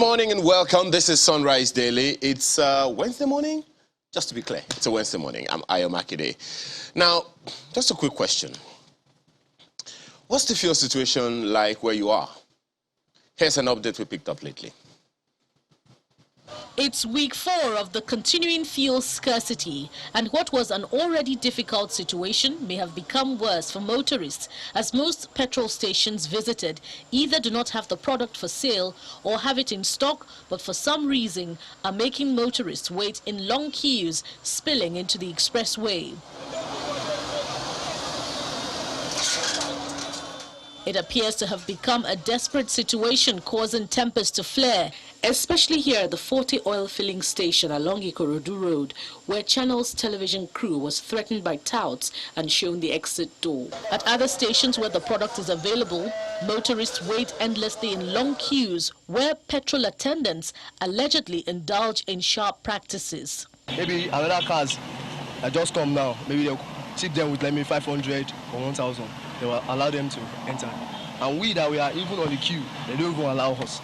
morning and welcome. This is Sunrise Daily. It's Wednesday morning. Just to be clear, it's a Wednesday morning. I'm Ayo Makide. Now, just a quick question. What's the fuel situation like where you are? Here's an update we picked up lately. It's week 4 of the continuing fuel scarcity, and what was an already difficult situation may have become worse for motorists, as most petrol stations visited either do not have the product for sale or have it in stock, but for some reason are making motorists wait in long queues, spilling into the expressway. It appears to have become a desperate situation, causing tempers to flare, especially here at the Forte oil filling station along Ikorodu Road, where Channel's television crew was threatened by touts and shown the exit door. At other stations where the product is available, motorists wait endlessly in long queues where petrol attendants allegedly indulge in sharp practices. Maybe another cars that just come now, maybe they'll tip them with, let me, 500 or 1,000. They will allow them to enter. And we that we are even on the queue, they don't even allow us.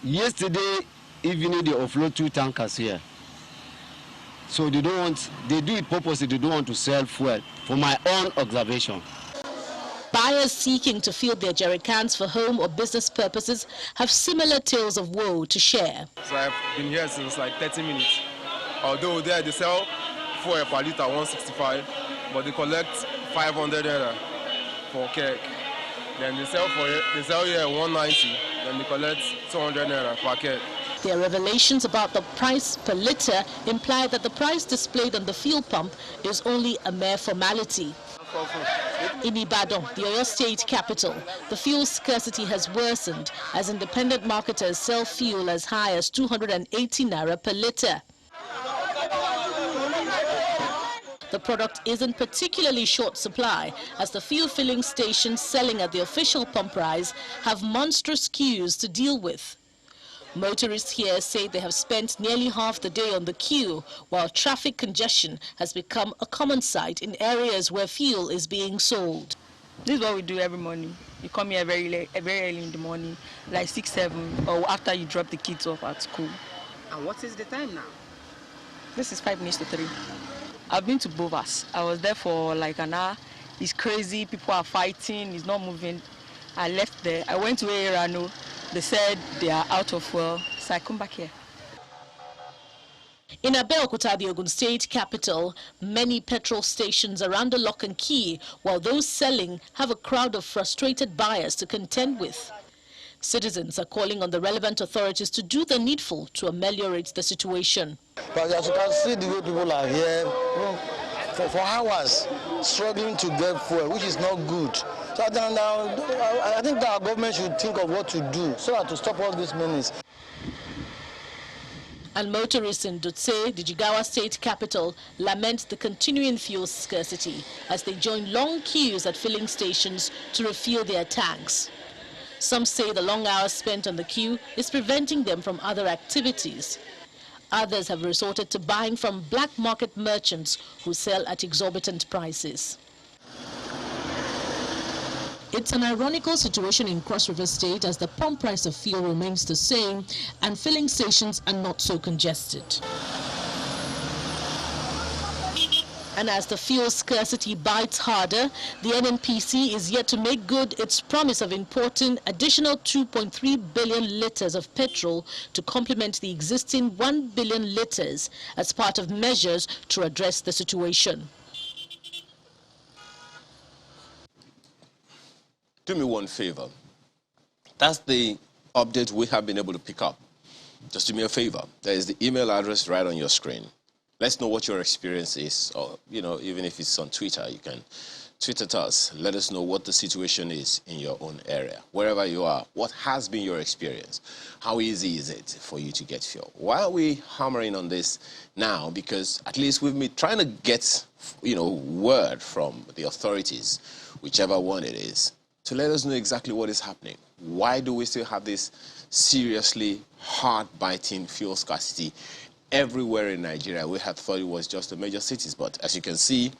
Yesterday evening they offload 2 tankers here. So they do it purposely, they don't want to sell fuel, for my own observation. Buyers seeking to fill their jerrycans for home or business purposes have similar tales of woe to share. So I've been here since like 30 minutes. Although there they sell fuel per liter 165, but they collect 500 naira for keg. Then they sell here 190, then they collect 200 naira per keg. Their revelations about the price per litre imply that the price displayed on the fuel pump is only a mere formality. In Ibadan, the Oyo State capital, the fuel scarcity has worsened as independent marketers sell fuel as high as 280 naira per litre. The product is in particularly short supply, as the fuel filling stations selling at the official pump price have monstrous queues to deal with. Motorists here say they have spent nearly half the day on the queue, while traffic congestion has become a common sight in areas where fuel is being sold. This is what we do every morning. You come here very early in the morning, like 6, 7, or after you drop the kids off at school. And what is the time now? This is 5 minutes to 3. I've been to Bovas. I was there for like an hour. It's crazy. People are fighting. It's not moving. I left there. I went to Erano. They said they are out of fuel. So I come back here. In Abeokuta, the Ogun State capital, many petrol stations are under lock and key, while those selling have a crowd of frustrated buyers to contend with. Citizens are calling on the relevant authorities to do the needful to ameliorate the situation. But as you can see, the way people are here for hours struggling to get fuel, which is not good. So I think that our government should think of what to do so that to stop all this menace. And motorists in Dutse, the Jigawa state capital, lament the continuing fuel scarcity as they join long queues at filling stations to refill their tanks. Some say the long hours spent on the queue is preventing them from other activities. Others have resorted to buying from black market merchants who sell at exorbitant prices. It's an ironical situation in Cross River State as the pump price of fuel remains the same and filling stations are not so congested. And as the fuel scarcity bites harder, the NNPC is yet to make good its promise of importing additional 2.3 billion litres of petrol to complement the existing 1 billion litres as part of measures to address the situation. Do me one favor. That's the update we have been able to pick up. Just do me a favor. There is the email address right on your screen. Let's know what your experience is, or, even if it's on Twitter, you can tweet at us. Let us know what the situation is in your own area. Wherever you are, what has been your experience? How easy is it for you to get fuel? Why are we hammering on this now? Because at least we've been trying to get, word from the authorities, whichever one it is, to let us know exactly what is happening. Why do we still have this seriously hard-biting fuel scarcity everywhere in Nigeria? We had thought it was just the major cities, but as you can see,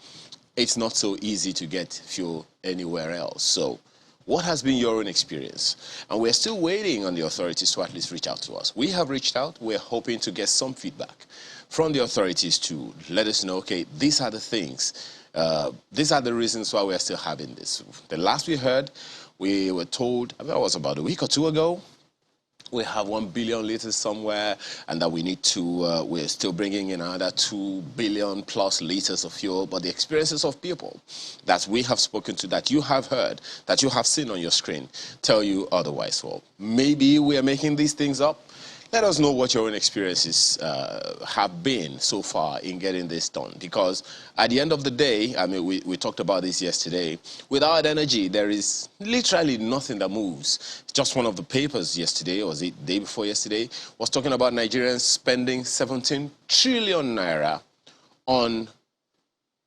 it's not so easy to get fuel anywhere else. So What has been your own experience? And we're still waiting on the authorities to at least reach out to us. We have reached out. We're hoping to get some feedback from the authorities to let us know, okay, these are the things. These are the reasons why we're still having this. The last we heard, we were told, I mean, that was about a week or two ago, we have 1 billion liters somewhere, and that we need to, we're still bringing in another 2 billion plus liters of fuel. But the experiences of people that we have spoken to, that you have heard, that you have seen on your screen, tell you otherwise. Well, maybe we are making these things up. Let us know what your own experiences have been so far in getting this done. Because at the end of the day, I mean, we talked about this yesterday, without energy, there is literally nothing that moves. Just one of the papers yesterday, or was it the day before yesterday, was talking about Nigerians spending 17 trillion naira on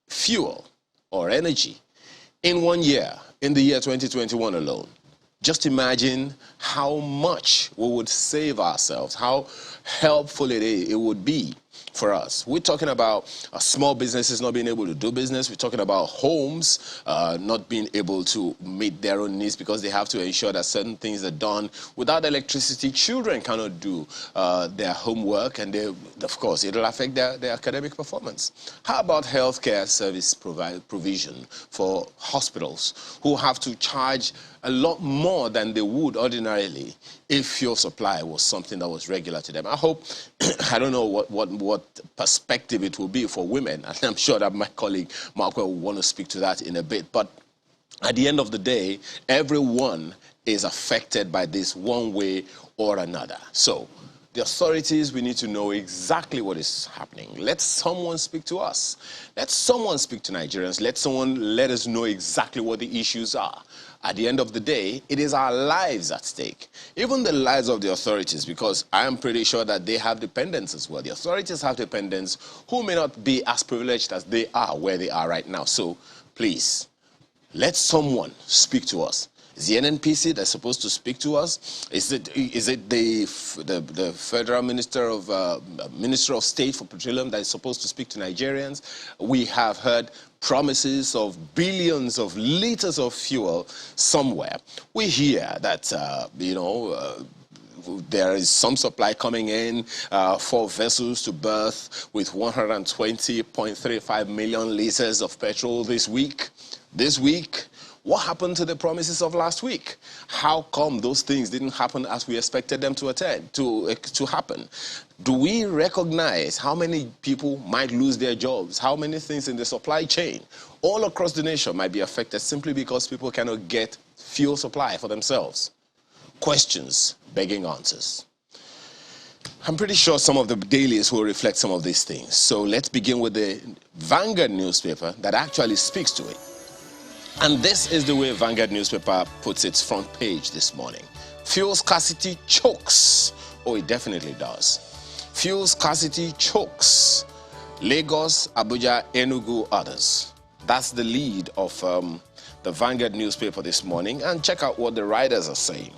fuel or energy in 1 year, in the year 2021 alone. Just imagine how much we would save ourselves, how helpful it would be for us. We're talking about small businesses not being able to do business. We're talking about homes not being able to meet their own needs because they have to ensure that certain things are done. Without electricity, children cannot do their homework, and of course, it'll affect their academic performance. How about healthcare service provision for hospitals who have to charge a lot more than they would ordinarily if fuel supply was something that was regular to them? I hope, I don't know what perspective it will be for women, and I'm sure that my colleague Mark will want to speak to that in a bit. But at the end of the day, everyone is affected by this one way or another. So the authorities, we need to know exactly what is happening. Let someone speak to us. Let someone speak to Nigerians. Let someone let us know exactly what the issues are. At the end of the day, it is our lives at stake. Even the lives of the authorities, because I am pretty sure that they have dependents as well. The authorities have dependents who may not be as privileged as they are where they are right now. So please, let someone speak to us. Is the NNPC that's supposed to speak to us? Is it the Federal Minister of State for Petroleum that is supposed to speak to Nigerians? We have heard promises of billions of liters of fuel somewhere. We hear that, there is some supply coming in for vessels to berth with 120.35 million liters of petrol this week. This week, what happened to the promises of last week? How come those things didn't happen as we expected them to happen? Do we recognize how many people might lose their jobs? How many things in the supply chain all across the nation might be affected simply because people cannot get fuel supply for themselves? Questions begging answers. I'm pretty sure some of the dailies will reflect some of these things. So let's begin with the Vanguard newspaper that actually speaks to it. And this is the way Vanguard newspaper puts its front page this morning. Fuel scarcity chokes. Oh, it definitely does. Fuel scarcity chokes. Lagos, Abuja, Enugu, others. That's the lead of the Vanguard newspaper this morning. And check out what the writers are saying.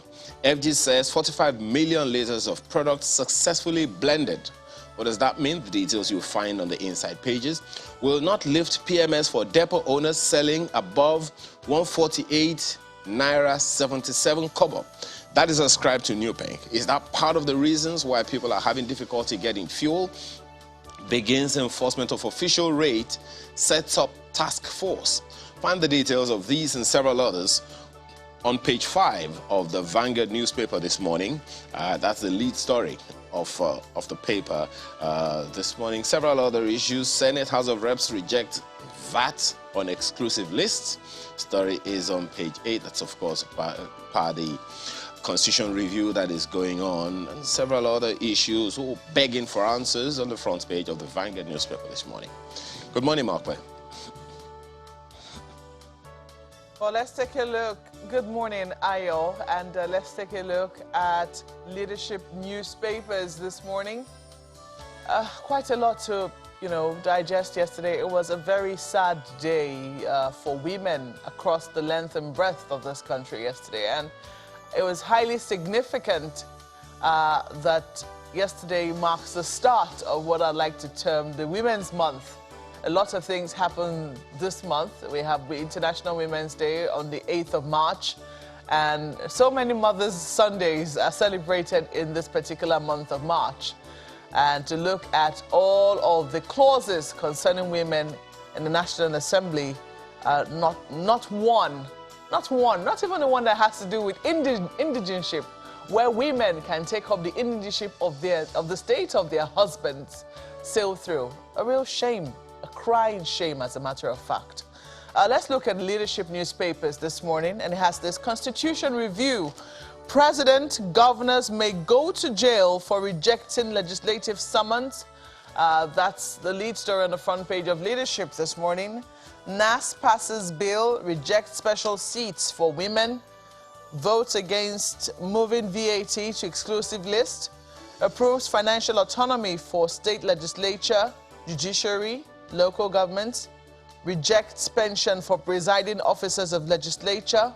FG says 45 million liters of product successfully blended. What does that mean? The details you'll find on the inside pages. Will not lift PMS for depot owners selling above 148 naira 77 kobo. That is ascribed to Newbank. Is that part of the reasons why people are having difficulty getting fuel? Begins enforcement of official rate, sets up task force. Find the details of these and several others on page 5 of the Vanguard newspaper this morning. That's the lead story of the paper this morning. Several other issues. Senate, House of Reps reject VAT on exclusive lists. Story is on page 8. That's, of course, part of the Constitution review that is going on, and several other issues begging for answers on the front page of the Vanguard newspaper this morning. Good morning, Mark. Well, let's take a look. Good morning, Ayo, and let's take a look at leadership newspapers this morning. Quite a lot to, digest yesterday. It was a very sad day for women across the length and breadth of this country yesterday, and it was highly significant that yesterday marks the start of what I'd like to term the Women's Month. A lot of things happen this month. We have International Women's Day on the 8th of March. And so many Mothers' Sundays are celebrated in this particular month of March. And to look at all of the clauses concerning women in the National Assembly, not even the one that has to do with indigenship, where women can take up the indigenship of the state of their husbands, sail through. A real shame, a crying shame, as a matter of fact. Let's look at leadership newspapers this morning, and it has this Constitution review. President, governors may go to jail for rejecting legislative summons. That's the lead story on the front page of leadership this morning. NASS passes bill, rejects special seats for women. Votes against moving VAT to exclusive list. Approves financial autonomy for state legislature, judiciary, local governments. Rejects pension for presiding officers of legislature.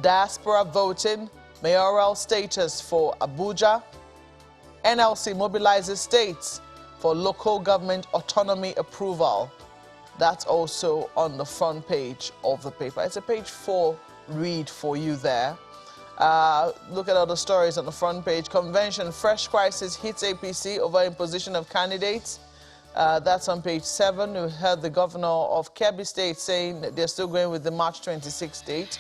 Diaspora voting. Mayoral status for Abuja. NLC mobilizes states for local government autonomy approval. That's also on the front page of the paper. It's a page 4 read for you there. Look at all the stories on the front page. Convention, fresh crisis hits APC over imposition of candidates. That's on page 7. We heard the governor of Kebbi State saying that they're still going with the March 26th date.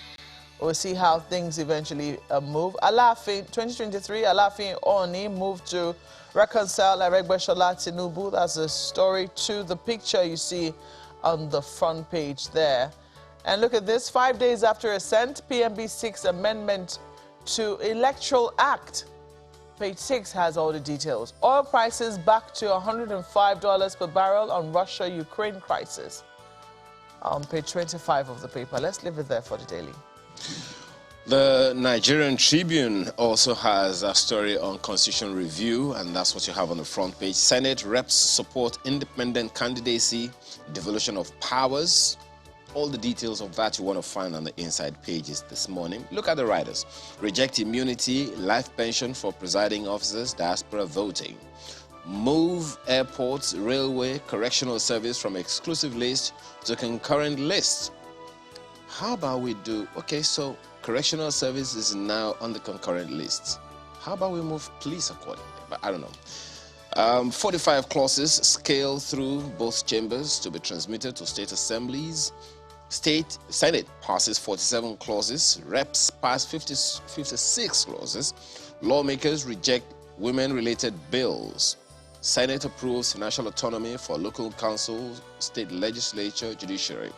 We'll see how things eventually move. Alafin, 2023, Alafin Oni moved to reconcile Aregbesola Tinubu. That's a story to the picture you see on the front page there. And look at this. 5 days after assent, PMB 6 amendment to Electoral Act. Page 6 has all the details. Oil prices back to $105 per barrel on Russia-Ukraine crisis. On page 25 of the paper. Let's leave it there for the daily. The Nigerian Tribune also has a story on constitution review, and that's what you have on the front page. Senate reps support independent candidacy, devolution of powers. All the details of that you want to find on the inside pages this morning. Look at the riders. Reject immunity, life pension for presiding officers, diaspora voting. Move airports, railway, correctional service from exclusive list to concurrent list. How about we do, okay, so correctional service is now on the concurrent list. How about we move police accordingly? But I don't know. 45 clauses scale through both chambers to be transmitted to state assemblies. Senate passes 47 clauses. Reps pass 56 clauses. Lawmakers reject women-related bills. Senate approves financial autonomy for local councils, state legislature, judiciary.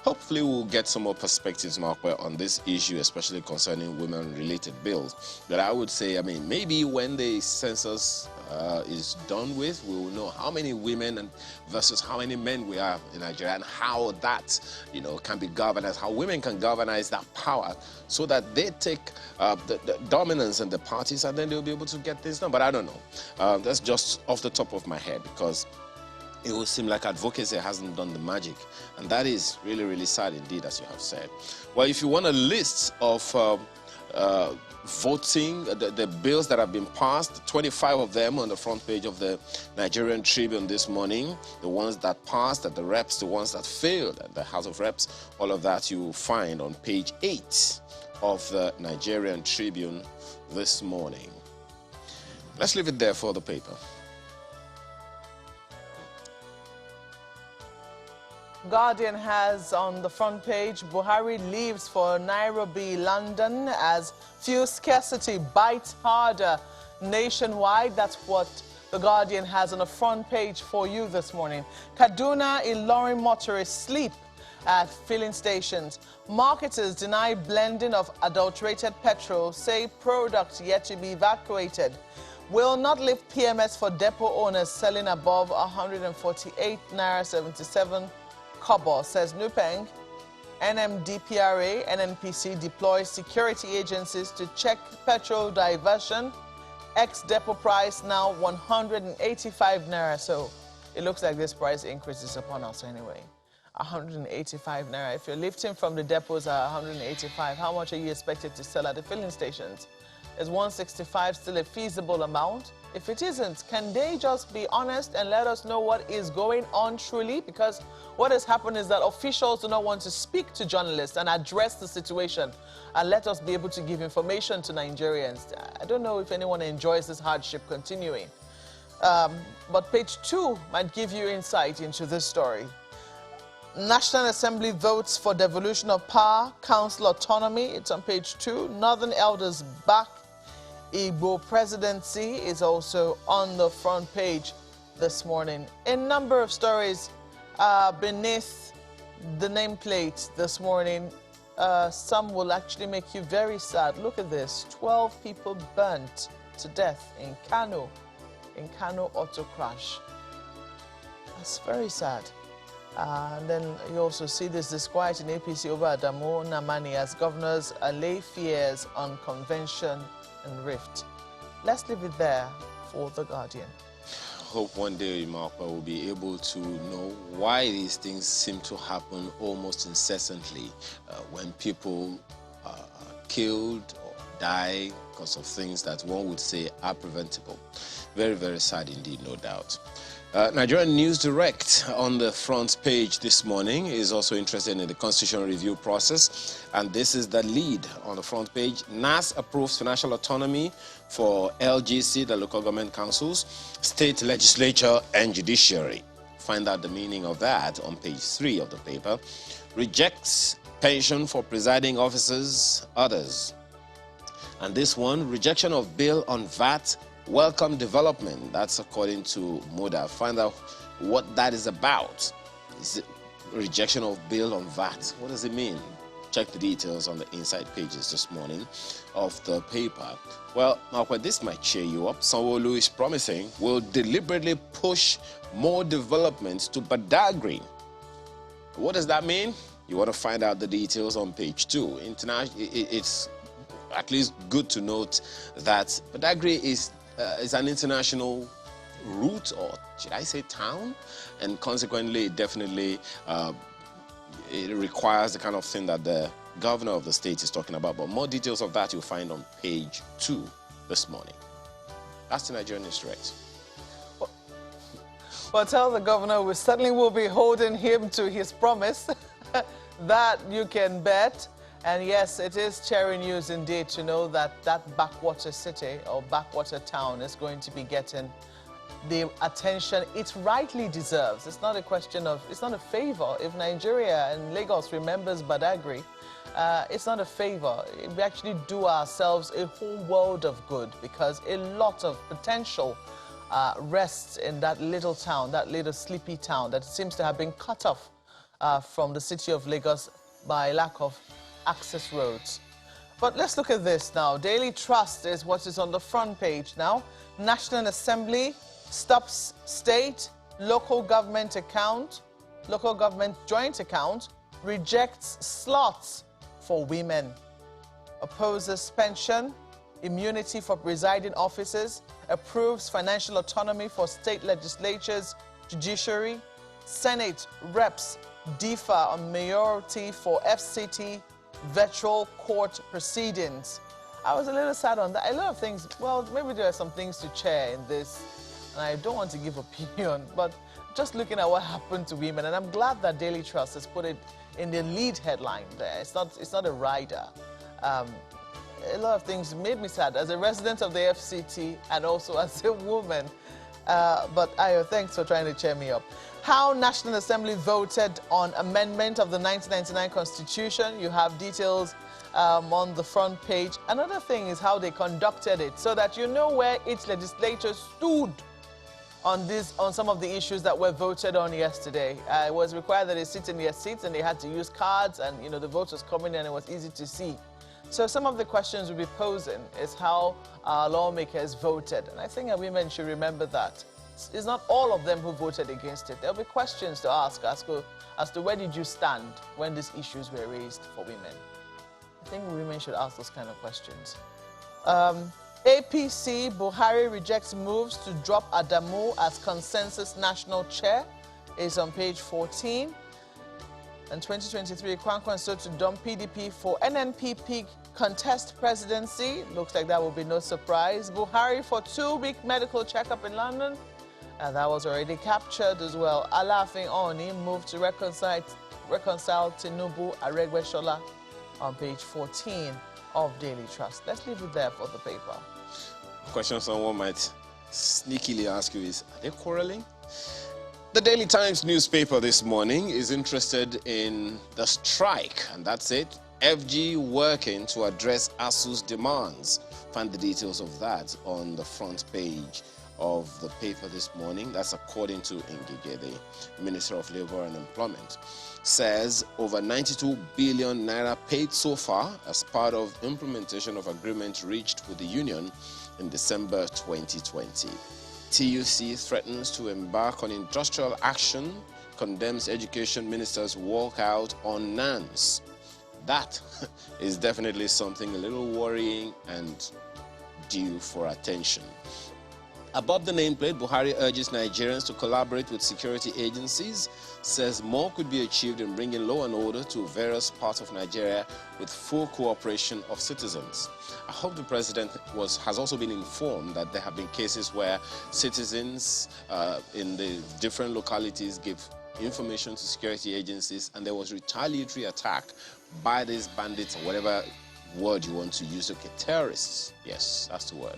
Hopefully we'll get some more perspectives, Markwell, on this issue, especially concerning women-related bills. But I would say, I mean, maybe when the census is done with, we will know how many women versus how many men we have in Nigeria, and how that, you know, can be governed, how women can galvanize that power so that they take the dominance in the parties, and then they'll be able to get this done. But I don't know. That's just off the top of my head, because it will seem like advocacy hasn't done the magic. And that is really, really sad indeed, as you have said. Well, if you want a list of voting, the bills that have been passed, 25 of them on the front page of the Nigerian Tribune this morning, the ones that passed at the reps, the ones that failed at the House of Reps, all of that you will find on page 8 of the Nigerian Tribune this morning. Let's leave it there for the paper. Guardian has on the front page, Buhari leaves for Nairobi, London as fuel scarcity bites harder nationwide. That's what the Guardian has on the front page for you this morning. Kaduna, Ilorin motorists sleep at filling stations. Marketers deny blending of adulterated petrol, say product yet to be evacuated. Will not lift PMS for depot owners selling above 148 naira 77 kobo, says Nupeng. NMDPRA, NNPC deploys security agencies to check petrol diversion. Ex-depot price now 185 naira. So it looks like this price increase is upon us anyway. 185 naira. If you're lifting from the depots at 185, how much are you expected to sell at the filling stations? Is 165 still a feasible amount? If it isn't, can they just be honest and let us know what is going on truly? Because what has happened is that officials do not want to speak to journalists and address the situation and let us be able to give information to Nigerians. I don't know if anyone enjoys this hardship continuing. But page 2 might give you insight into this story. National Assembly votes for devolution of power, council autonomy. It's on page 2. Northern elders back Igbo presidency is also on the front page this morning. A number of stories beneath the nameplate this morning. Some will actually make you very sad. Look at this. 12 people burnt to death in Kano auto crash. That's very sad. And then you also see this disquiet in APC over Adamu Namani as governors allay fears on convention and rift. Let's leave it there for The Guardian. Hope one day Marpa will be able to know why these things seem to happen almost incessantly when people are killed or die because of things that one would say are preventable. Very, very sad indeed, no doubt. Nigerian News Direct on the front page this morning is also interested in the constitutional review process, and this is the lead on the front page. NASS approves financial autonomy for LGC, the local government councils, state legislature and judiciary. Find out the meaning of that on page 3 of the paper. Rejects pension for presiding officers, others. And this one, rejection of bill on VAT, welcome development. That's according to Moda. Find out what that is about. Is it rejection of bill on VAT? What does it mean? Check the details on the inside pages this morning of the paper. Well, Malcolm, this might cheer you up. Sanwo-Olu is promising will deliberately push more developments to Badagry. What does that mean? You want to find out the details on page 2. It's at least good to note that Badagry is an international route, or should I say town, and consequently definitely it requires the kind of thing that the governor of the state is talking about. But more details of that you'll find on page 2 this morning. That's the Nigerian News Direct. Well, tell the governor we certainly will be holding him to his promise. That you can bet. And yes, it is cheery news indeed to know that that backwater city or backwater town is going to be getting the attention it rightly deserves. It's not a question of, it's not a favor. If Nigeria and Lagos remembers Badagry, it's not a favor. We actually do ourselves a whole world of good because a lot of potential rests in that little town, that little sleepy town that seems to have been cut off from the city of Lagos by lack of access roads. But let's look at this now. Daily Trust is what is on the front page now. National Assembly stops state local government joint account, rejects slots for women, opposes pension, immunity for presiding officers, approves financial autonomy for state legislatures, judiciary, Senate reps differ on mayoralty for FCT virtual court proceedings. I was a little sad on that. A lot of things, well, maybe there are some things to chair in this, and I don't want to give opinion, but just looking at what happened to women, and I'm glad that Daily Trust has put it in the lead headline there. It's not a rider. A lot of things made me sad as a resident of the FCT and also as a woman. But Ayo, thanks for trying to cheer me up. How National Assembly voted on amendment of the 1999 Constitution. You have details on the front page. Another thing is how they conducted it, so that you know where each legislature stood on some of the issues that were voted on yesterday. It was required that they sit in their seats and they had to use cards, and the vote was coming in and it was easy to see. So some of the questions we'll be posing is how our lawmakers voted, and I think that women should remember that. It's not all of them who voted against it. There'll be questions to ask as to where did you stand when these issues were raised for women. I think women should ask those kind of questions. APC, Buhari rejects moves to drop Adamu as consensus national chair, is on page 14. And 2023, Kwankwan sought to dump PDP for NNPP contest presidency. Looks like that will be no surprise. Buhari for 2-week medical checkup in London. And that was already captured as well. Alaafin Oni moved to reconcile Tinubu Aregbesola on page 14 of Daily Trust. Let's leave it there for the paper. Question someone might sneakily ask you is, are they quarreling? The Daily Times newspaper this morning is interested in the strike, and that's it. FG working to address ASUU's demands. Find the details of that on the front page of the paper this morning. That's according to Ngige, the Minister of Labour and Employment. Says over 92 billion naira paid so far as part of implementation of agreement reached with the union in December 2020. TUC threatens to embark on industrial action, condemns education minister's walkout on NASS. That is definitely something a little worrying and due for attention. Above the nameplate, Buhari urges Nigerians to collaborate with security agencies, says more could be achieved in bringing law and order to various parts of Nigeria with full cooperation of citizens. I hope the president has also been informed that there have been cases where citizens in the different localities give information to security agencies, and there was retaliatory attack by these bandits, or whatever word you want to use. Okay, terrorists. Yes, that's the word.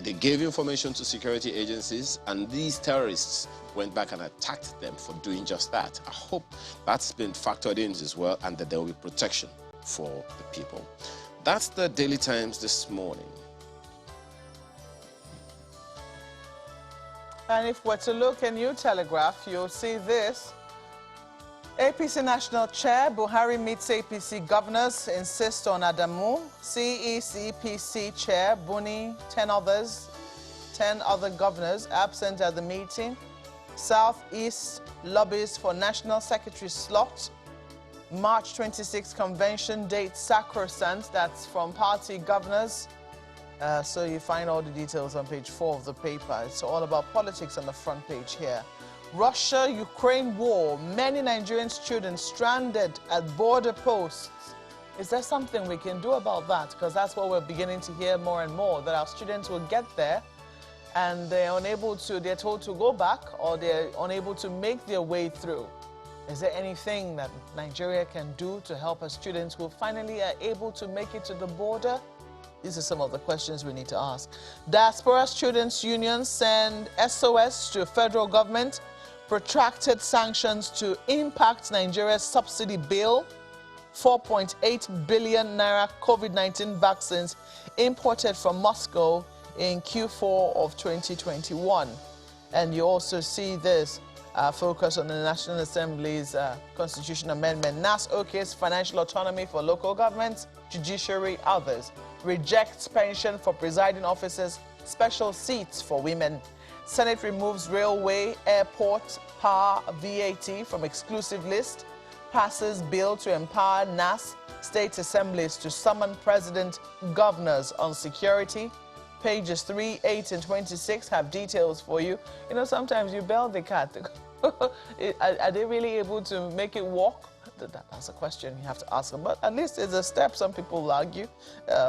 They gave information to security agencies, and these terrorists went back and attacked them for doing just that. I hope that's been factored in as well, and that there will be protection for the people. That's the Daily Times this morning. And if we're to look at New Telegraph, you'll see this. APC National Chair, Buhari meets APC governors, insist on Adamu. CECPC Chair, Buni, 10 other governors absent at the meeting. Southeast lobbies for National Secretary slot. March 26 convention date sacrosanct, that's from party governors. So you find all the details on page 4 of the paper. It's all about politics on the front page here. Russia-Ukraine war, many Nigerian students stranded at border posts. Is there something we can do about that? Because that's what we're beginning to hear more and more, that our students will get there and they're told to go back, or they're unable to make their way through. Is there anything that Nigeria can do to help our students who finally are able to make it to the border? These are some of the questions we need to ask. Diaspora Students' Union send SOS to federal government. Protracted sanctions to impact Nigeria's subsidy bill. 4.8 billion naira COVID-19 vaccines imported from Moscow in Q4 of 2021. And you also see this focus on the National Assembly's Constitution Amendment. NASS okays financial autonomy for local governments, judiciary, others. Rejects pension for presiding officers, special seats for women. Senate removes railway, airport, power, VAT from exclusive list. Passes bill to empower NASS state assemblies to summon president governors on security. Pages 3, 8, and 26 have details for you. You know, sometimes you bail the cat. Are they really able to make it walk? That's a question you have to ask them. But at least it's a step, some people will argue.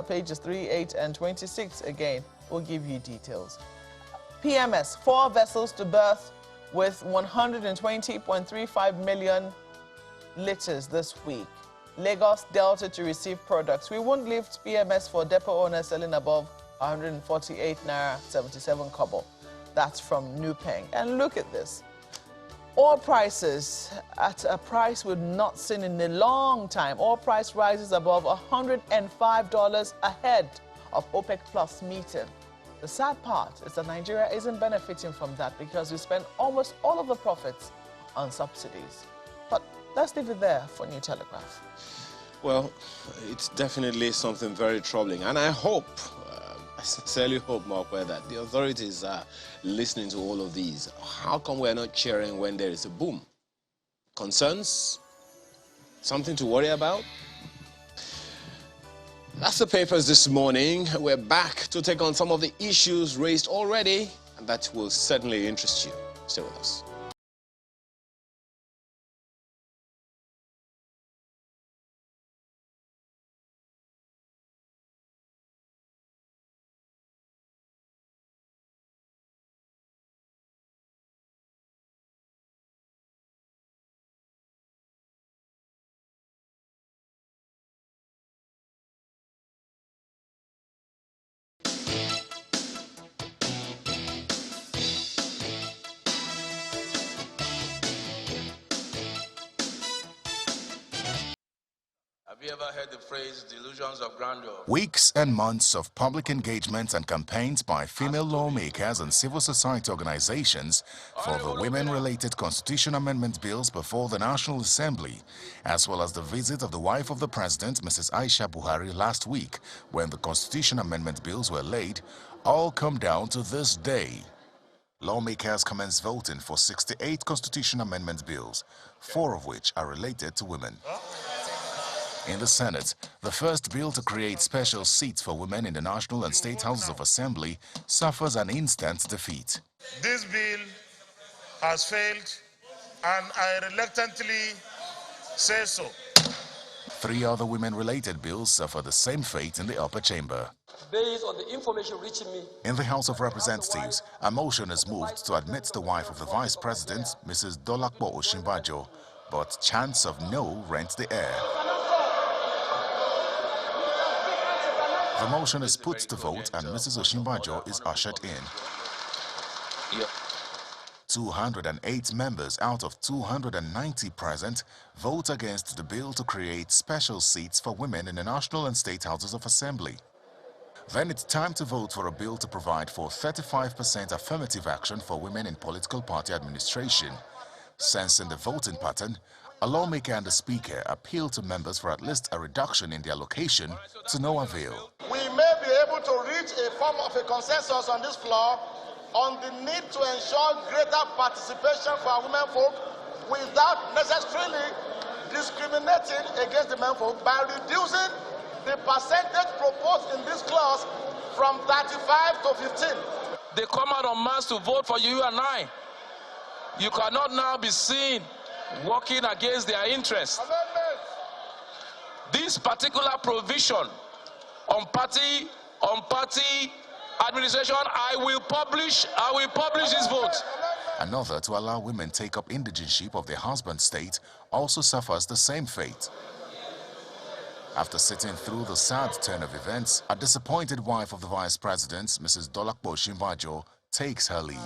Pages 3, 8, and 26, again, will give you details. PMS, 4 vessels to berth with 120.35 million liters this week. Lagos Delta to receive products. We won't lift PMS for depot owners selling above 148 naira 77 kobo. That's from Nupeng. And look at this. Oil prices at a price we've not seen in a long time. Oil price rises above $105 ahead of OPEC Plus meeting. The sad part is that Nigeria isn't benefiting from that because we spend almost all of the profits on subsidies. But let's leave it there for New Telegraph. Well, it's definitely something very troubling, and I hope, I sincerely hope, Markwe, that the authorities are listening to all of these. How come we're not cheering when there is a boom? Concerns? Something to worry about? That's the papers this morning. We're back to take on some of the issues raised already, and that will certainly interest you. Stay with us. Have you ever heard the phrase delusions of grandeur? Weeks and months of public engagements and campaigns by female lawmakers and civil society organizations for the women-related constitution amendment bills before the National Assembly, as well as the visit of the wife of the president, Mrs. Aisha Buhari, last week when the constitution amendment bills were laid, all come down to this day. Lawmakers commenced voting for 68 constitution amendment bills, 4 of which are related to women. In the Senate, the first bill to create special seats for women in the National and State Houses of Assembly suffers an instant defeat. This bill has failed, and I reluctantly say so. 3 other women-related bills suffer the same fate in the upper chamber. Based on the information reaching me, in the House of Representatives, a motion is moved to admit the wife of the Vice President, Mrs. Dolakbo Osinbajo, but chants of no rent the air. The motion is put to vote and Mrs. Osinbajo is ushered in. 208 members out of 290 present vote against the bill to create special seats for women in the National and State Houses of Assembly. Then it's time to vote for a bill to provide for 35% affirmative action for women in political party administration. Sensing the voting pattern, a lawmaker and the speaker appeal to members for at least a reduction in their allocation to no avail. We may be able to reach a form of a consensus on this floor on the need to ensure greater participation for our women folk without necessarily discriminating against the men folk by reducing the percentage proposed in this clause from 35 to 15. They come out en masse to vote for you and I. You cannot now be seen working against their interests. This particular provision on party administration, I will publish this vote. Another to allow women take up indigenship of their husband's state also suffers the same fate. After sitting through the sad turn of events, a disappointed wife of the Vice President, Mrs. Dolakbo Osinbajo, takes her leave.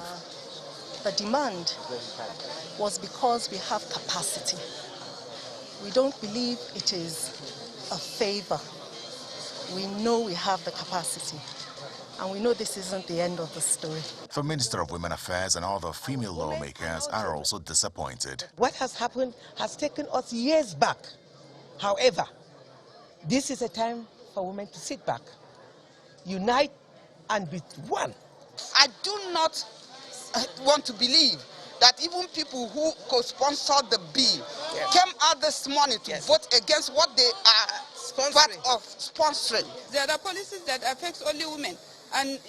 The demand was because we have capacity. We don't believe it is a favor. We know we have the capacity. And we know this isn't the end of the story. The Minister of Women Affairs and other female lawmakers are also disappointed. What has happened has taken us years back. However, this is a time for women to sit back, unite, and be one. I do not want to believe that even people who co-sponsored the bill came out this morning to vote against what they are part of sponsoring. There are policies that affect only women, and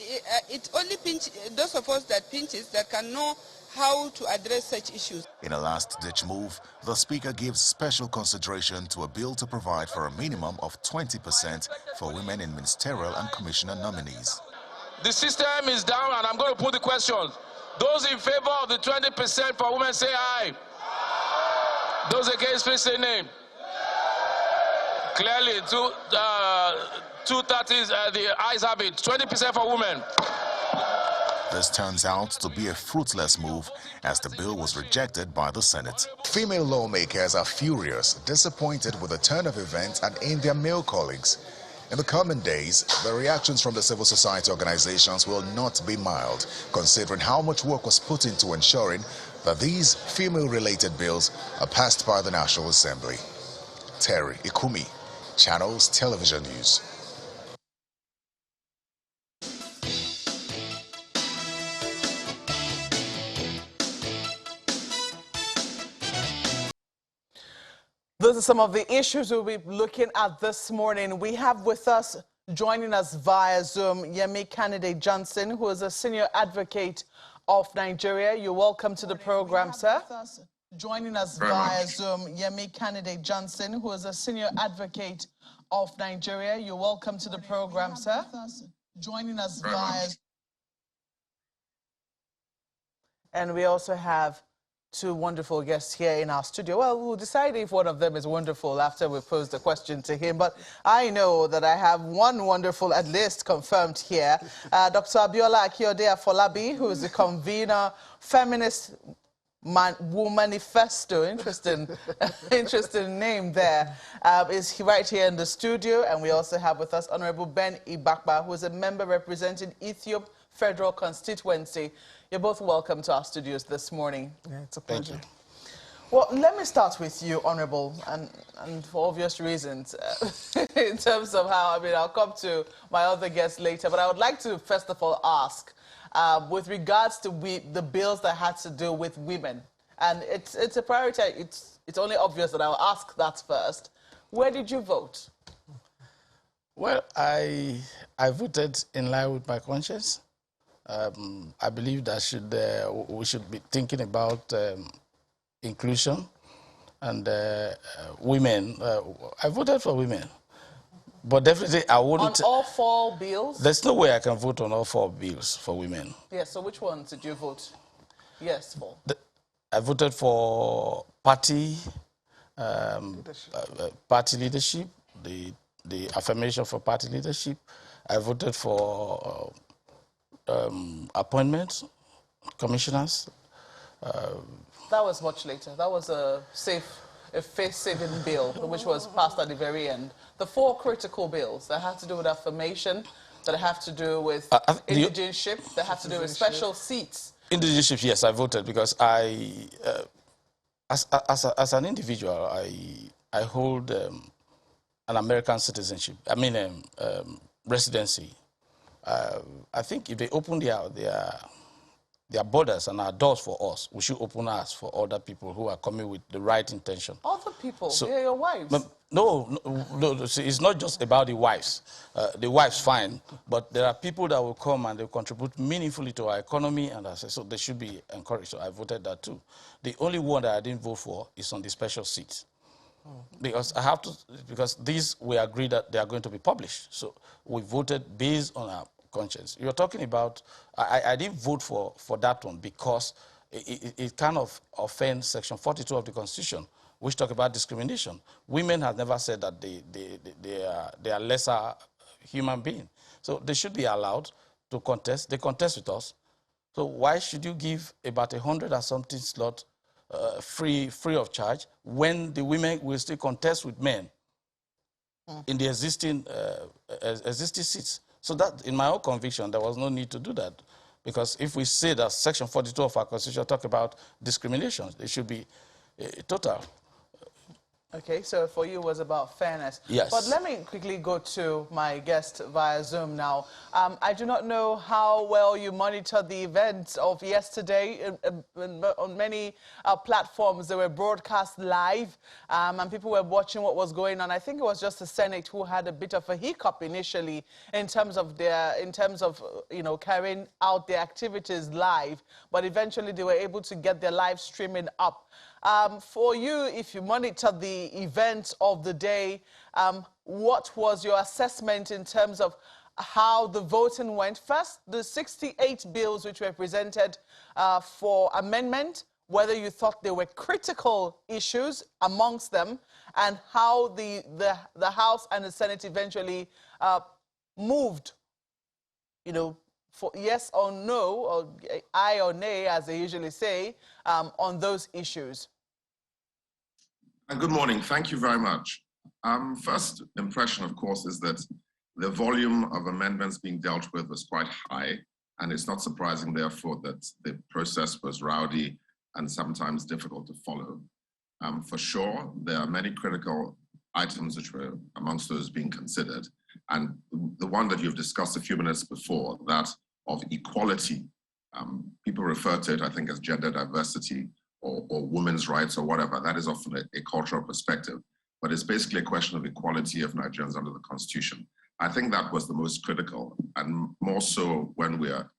it only pinches those of us that pinches that can know how to address such issues. In a last-ditch move, the Speaker gives special consideration to a bill to provide for a minimum of 20% for women in ministerial and commissioner nominees. The system is down, and I'm going to put the questions. Those in favor of the 20% for women, say aye. Those against, please say nay. Clearly, 230s, the ayes have it. 20% for women. This turns out to be a fruitless move as the bill was rejected by the Senate. Female lawmakers are furious, disappointed with the turn of events and in their male colleagues. In the coming days, the reactions from the civil society organizations will not be mild, considering how much work was put into ensuring that these female-related bills are passed by the National Assembly. Terry Ikumi, Channels Television News. Those are some of the issues we'll be looking at this morning. We have with us, joining us via Zoom, Yemi Candidate Johnson, who is a senior advocate of Nigeria. You're welcome to the program, sir. Joining us via Zoom, Yemi Candidate Johnson, who is a senior advocate of Nigeria. You're welcome to the program, sir. Joining us via... And we also have 2 wonderful guests here in our studio. Well, we'll decide if one of them is wonderful after we pose the question to him. But I know that I have one wonderful, at least, confirmed here. Dr. Abiola Akiode Afolabi, who is the convener, feminist Womanifesto, interesting, interesting name there, is right here in the studio. And we also have with us Honorable Ben Ibakba, who is a member representing Ethiop Federal Constituency. You're both welcome to our studios this morning. Yeah, it's a pleasure. Thank you. Well, let me start with you, Honorable, and for obvious reasons, in terms of how, I'll come to my other guests later, but I would like to first of all ask, with regards to the bills that had to do with women, and it's a priority, it's only obvious that I'll ask that first. Where did you vote? Well, I voted in line with my conscience. I believe that we should be thinking about inclusion and women. I voted for women, but definitely I wouldn't. On all 4 bills? There's no way I can vote on all 4 bills for women. Yes, so which ones did you vote yes for? I voted for party leadership, the affirmation for party leadership. I voted for appointments, commissioners. That was much later. That was a face-saving bill, which was passed at the very end. The 4 critical bills that have to do with affirmation, that have to do with indigenship, that have to do with special seats. Indigenship, yes, I voted because as an individual, I hold an American citizenship. I mean, residency. I think if they open their borders and our doors for us, we should open ours for other people who are coming with the right intention. Other people? So, they're your wives? No, see, it's not just about the wives. The wives, fine, but there are people that will come and they contribute meaningfully to our economy, and so they should be encouraged. So I voted that too. The only one that I didn't vote for is on the special seats. Because because these we agreed that they are going to be published. So we voted based on our conscience. You're talking about, I didn't vote for that one because it kind of offends Section 42 of the Constitution, which talk about discrimination. Women have never said that they are lesser human beings. So they should be allowed to contest. They contest with us. So why should you give about 100 and something slot free of charge when the women will still contest with men in the existing seats? So that, in my own conviction, there was no need to do that. Because if we say that Section 42 of our Constitution talk about discrimination, it should be total. Okay, so for you it was about fairness. Yes. But let me quickly go to my guest via Zoom now. I do not know how well you monitored the events of yesterday. On many platforms, they were broadcast live, and people were watching what was going on. I think it was just the Senate who had a bit of a hiccup initially in terms of carrying out their activities live, but eventually they were able to get their live streaming up. For you, if you monitored the events of the day, what was your assessment in terms of how the voting went? First, the 68 bills which were presented for amendment, whether you thought there were critical issues amongst them, and how the House and the Senate eventually moved, for yes or no, or aye or nay, as they usually say, on those issues. Good morning. Thank you very much. First impression, of course, is that the volume of amendments being dealt with was quite high, and it's not surprising, therefore, that the process was rowdy and sometimes difficult to follow. For sure, there are many critical items which were amongst those being considered, and the one that you've discussed a few minutes before, that of equality, people refer to it, I think, as gender diversity or women's rights or whatever. That is often a cultural perspective, but it's basically a question of equality of Nigerians under the Constitution. I think that was the most critical, and more so when we are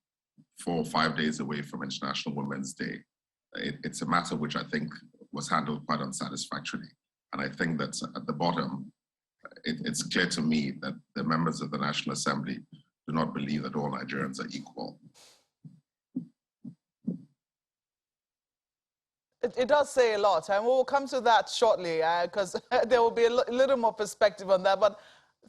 4 or 5 days away from International Women's Day. It's a matter which I think was handled quite unsatisfactorily. And I think that at the bottom, it's clear to me that the members of the National Assembly do not believe that all Nigerians are equal. It does say a lot, and we'll come to that shortly, because there will be a little more perspective on that. But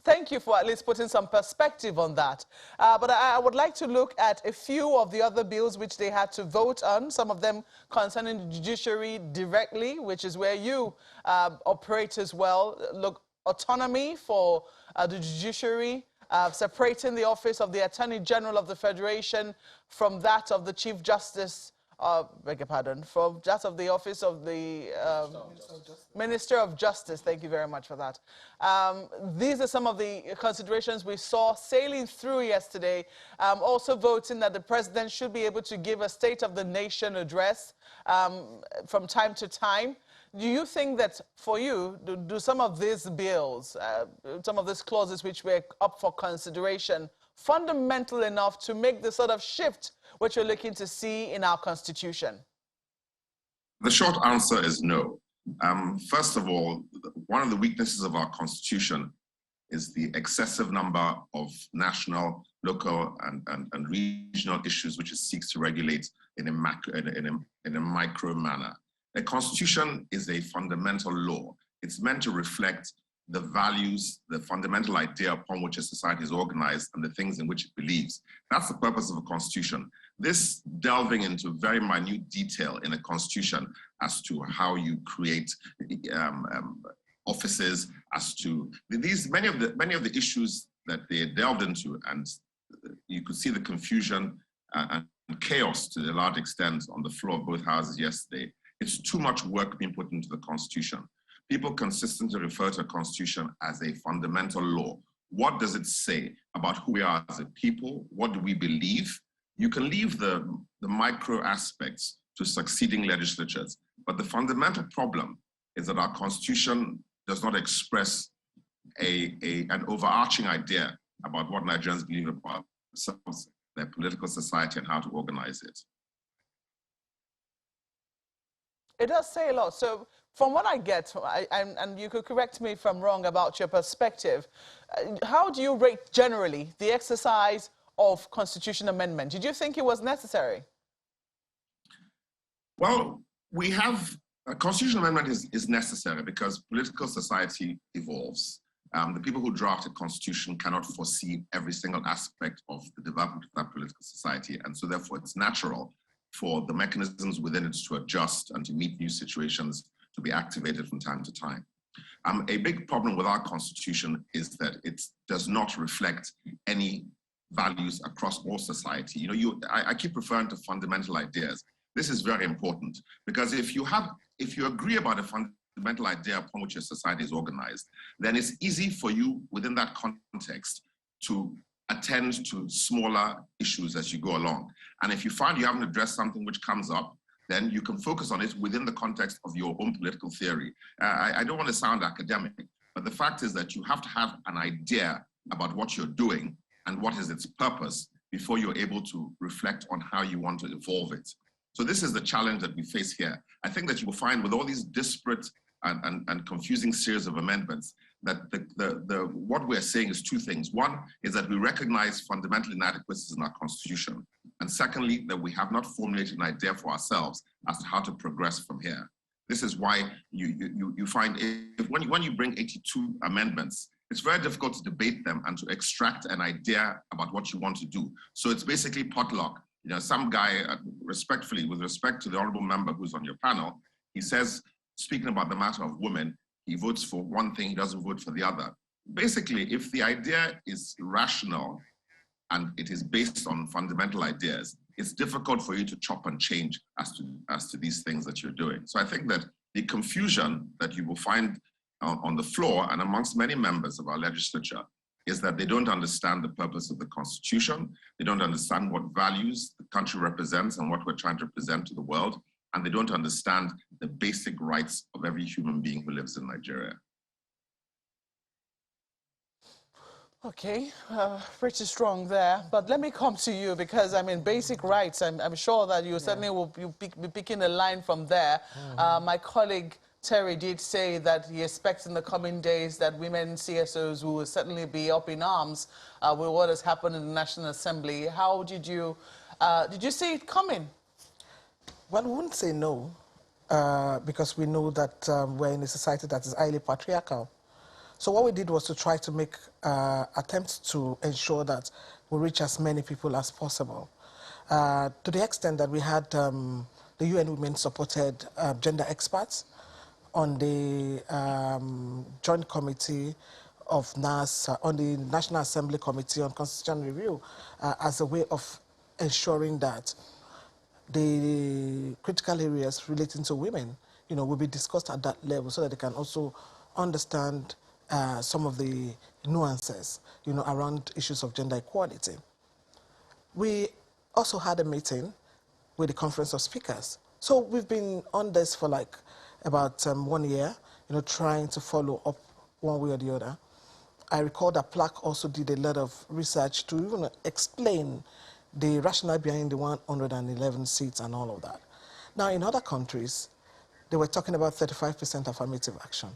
Thank you for at least putting some perspective on that. But I would like to look at a few of the other bills which they had to vote on, some of them concerning the judiciary directly, which is where you operate as well. Look, autonomy for the judiciary, separating the office of the Attorney General of the Federation from that of the Chief Justice, beg your pardon, from that of the office of the Minister of Justice. Thank you very much for that. These are some of the considerations we saw sailing through yesterday. Also voting that the president should be able to give a State of the Nation address from time to time. Do you think that for you, do some of these bills, some of these clauses which were up for consideration, fundamental enough to make the sort of shift which you're looking to see in our Constitution? The short answer is no. First of all, one of the weaknesses of our Constitution is the excessive number of national, local, and regional issues which it seeks to regulate in a micro manner. A Constitution is a fundamental law. It's meant to reflect the values, the fundamental idea upon which a society is organized and the things in which it believes. That's the purpose of a Constitution. This delving into very minute detail in a Constitution as to how you create offices, as to many of the issues that they delved into, and you could see the confusion and chaos to a large extent on the floor of both houses yesterday. It's too much work being put into the Constitution. People consistently refer to a Constitution as a fundamental law. What does it say about who we are as a people? What do we believe? You can leave the micro aspects to succeeding legislatures, but the fundamental problem is that our Constitution does not express an overarching idea about what Nigerians believe about themselves, their political society, and how to organize it. It does say a lot. So from what I get, and you could correct me if I'm wrong about your perspective, how do you rate generally the exercise of constitution amendment? Did you think it was necessary? Well, we have a constitutional amendment is necessary because political society evolves. The people who draft a constitution cannot foresee every single aspect of the development of that political society, and so therefore it's natural for the mechanisms within it to adjust and to meet new situations to be activated from time to time. A big problem with our constitution is that it does not reflect any values across all society. You know, I keep referring to fundamental ideas. This is very important because if you agree about a fundamental idea upon which your society is organized, then it's easy for you within that context to attend to smaller issues as you go along. And if you find you haven't addressed something which comes up, then you can focus on it within the context of your own political theory. I don't want to sound academic, but the fact is that you have to have an idea about what you're doing and what is its purpose before you're able to reflect on how you want to evolve it. So this is the challenge that we face here. I think that you will find with all these disparate and confusing series of amendments that what we're saying is two things. One is that we recognize fundamental inadequacies in our constitution. And secondly, that we have not formulated an idea for ourselves as to how to progress from here. This is why you find when you bring 82 amendments, it's very difficult to debate them and to extract an idea about what you want to do. So it's basically potluck. You know, some guy, respectfully, with respect to the honorable member who's on your panel, he says, speaking about the matter of women, he votes for one thing, he doesn't vote for the other. Basically, if the idea is rational and it is based on fundamental ideas, it's difficult for you to chop and change as to these things that you're doing. So I think that the confusion that you will find on the floor and amongst many members of our legislature is that they don't understand the purpose of the Constitution. They don't understand what values the country represents and what we're trying to present to the world. And they don't understand the basic rights of every human being who lives in Nigeria. Okay, pretty strong there. But let me come to you because, I mean, basic rights, I'm sure that you certainly will be picking a line from there. My colleague Terry did say that he expects in the coming days that women CSOs will certainly be up in arms with what has happened in the National Assembly. How did you see it coming? Well, we wouldn't say no, because we know that we're in a society that is highly patriarchal. So what we did was to try to make attempts to ensure that we reach as many people as possible. To the extent that we had the UN Women supported gender experts on the Joint Committee of NASS, on the National Assembly Committee on Constitution Review, as a way of ensuring that the critical areas relating to women, will be discussed at that level so that they can also understand some of the nuances, around issues of gender equality. We also had a meeting with the Conference of Speakers. So we've been on this for like about 1 year, trying to follow up one way or the other. I recall that Plaque also did a lot of research to even explain the rationale behind the 111 seats and all of that. Now, in other countries, they were talking about 35% affirmative action.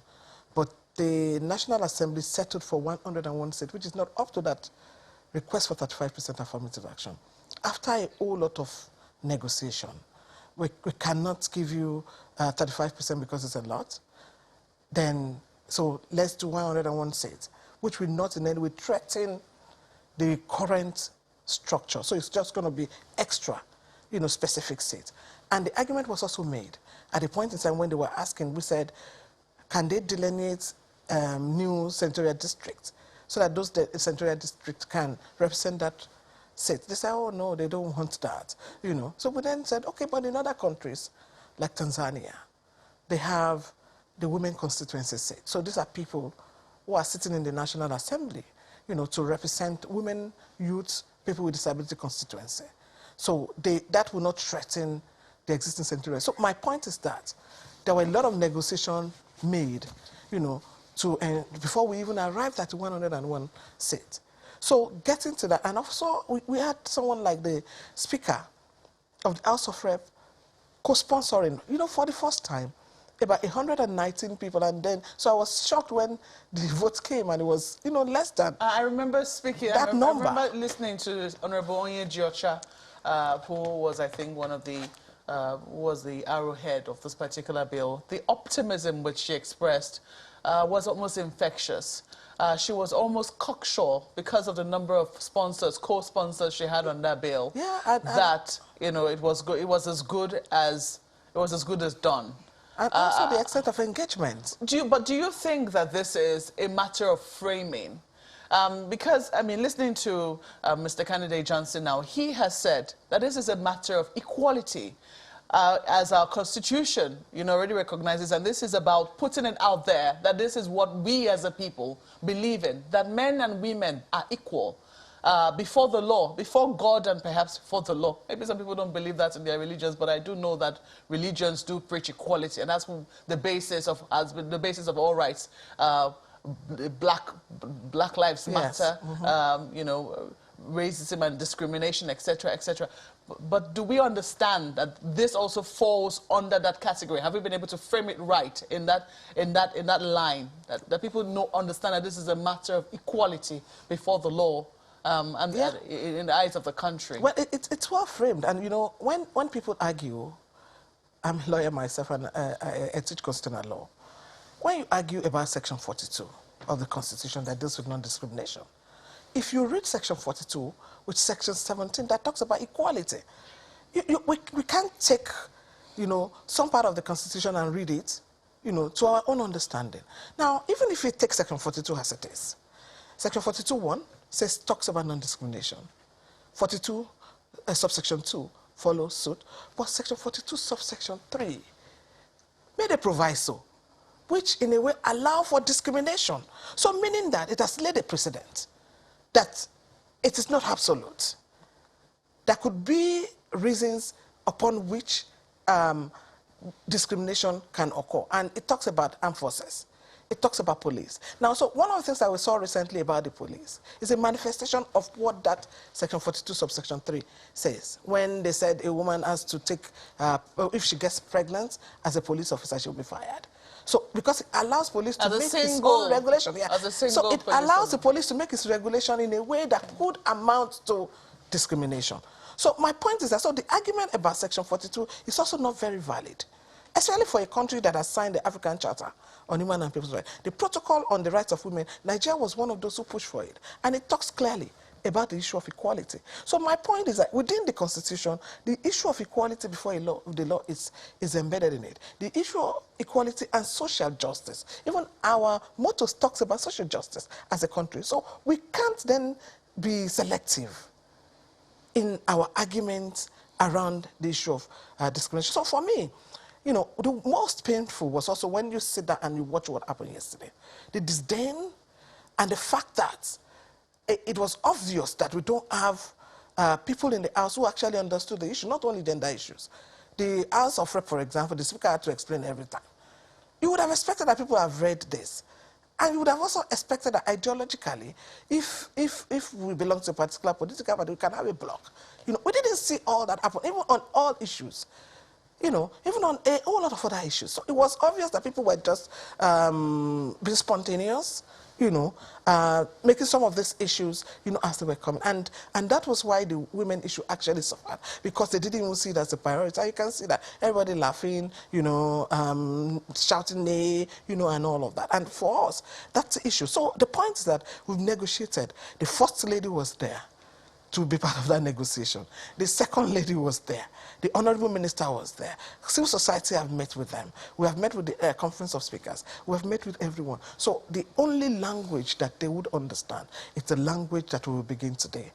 But the National Assembly settled for 101 seats, which is not up to that request for 35% affirmative action. After a whole lot of negotiation, we cannot give you 35% because it's a lot. Then, so let's do 101 seats, which will not in any way threaten the current structure. So it's just going to be extra, specific seats. And the argument was also made at a point in time when they were asking, we said, can they delineate new senatorial districts so that those senatorial districts can represent that seat? They said, oh, no, they don't want that, So we then said, okay, but in other countries, like Tanzania, they have the women constituency seat. So these are people who are sitting in the National Assembly, to represent women, youths, people with disability constituency. So that will not threaten the existing senatorial. So my point is that there were a lot of negotiation made, before we even arrived at 101 seats. So getting to that, and also we had someone like the Speaker of the House of Rep co-sponsoring, for the first time, about 119 people, and then, so I was shocked when the vote came and it was, less than I remember speaking, that number. I remember listening to Honorable Onye Jiocha, who was, I think, one of the, was the arrowhead of this particular bill. The optimism which she expressed was almost infectious. She was almost cocksure because of the number of sponsors, co-sponsors she had on that bill. Yeah, that it was good. It was as good as done. And also the extent of engagement. But do you think that this is a matter of framing? Because, I mean, listening to Mr. Candidate Johnson now, he has said that this is a matter of equality. As our Constitution, already recognizes, and this is about putting it out there, that this is what we as a people believe in, that men and women are equal before the law, before God and perhaps before the law. Maybe some people don't believe that in their religions, but I do know that religions do preach equality, and that's the basis of, all rights. Black Lives Matter, yes. Racism and discrimination, etc., etc. But do we understand that this also falls under that category? Have we been able to frame it right in that line, that people understand that this is a matter of equality before the law and in the eyes of the country? Well, it's well framed, and when people argue, I'm a lawyer myself and I teach constitutional law. When you argue about Section 42 of the Constitution that deals with non-discrimination, if you read Section 42, which Section 17, that talks about equality, we can't take, some part of the Constitution and read it, to our own understanding. Now, even if you take Section 42 as it is, Section 42(1) talks about non-discrimination. 42, subsection 2 follows suit, but Section 42, subsection 3 made a proviso, which in a way allow for discrimination. So meaning that it has laid a precedent that it is not absolute. There could be reasons upon which discrimination can occur. And it talks about armed forces. It talks about police. Now, so one of the things that we saw recently about the police is a manifestation of what that Section 42, subsection 3 says. When they said a woman has to take, if she gets pregnant as a police officer, she'll be fired. So, because it allows police to make its own regulation. Yeah. So it allows the police to make its regulation in a way that could amount to discrimination. So my point is that, so the argument about Section 42 is also not very valid. especially for a country that has signed the African Charter on Human and People's Rights. The Protocol on the Rights of Women, Nigeria was one of those who pushed for it. And it talks clearly about the issue of equality. So my point is that within the Constitution, the issue of equality before the law is embedded in it. The issue of equality and social justice. Even our motto talks about social justice as a country. So we can't then be selective in our arguments around the issue of discrimination. So for me, you know, the most painful was also when you sit down and you watch what happened yesterday. The disdain and the fact that it was obvious that we don't have people in the House who actually understood the issue, not only gender issues. The House of Rep, for example, the Speaker had to explain every time. You would have expected that people have read this. And you would have also expected that ideologically, if we belong to a particular political party, we can have a block. You know, we didn't see all that happen, even on all issues. You know, even on a whole lot of other issues. So it was obvious that people were just being spontaneous, you know, making some of these issues, you know, as they were coming. And that was why the women issue actually suffered, because they didn't even see it as a priority. And you can see that everybody laughing, you know, shouting nay, you know, and all of that. And for us, that's the issue. So the point is that we've negotiated. The First Lady was there to be part of that negotiation. The Second Lady was there. The Honorable Minister was there. Civil society have met with them. We have met with the Conference of Speakers. We have met with everyone. So the only language that they would understand is the language that we will begin today.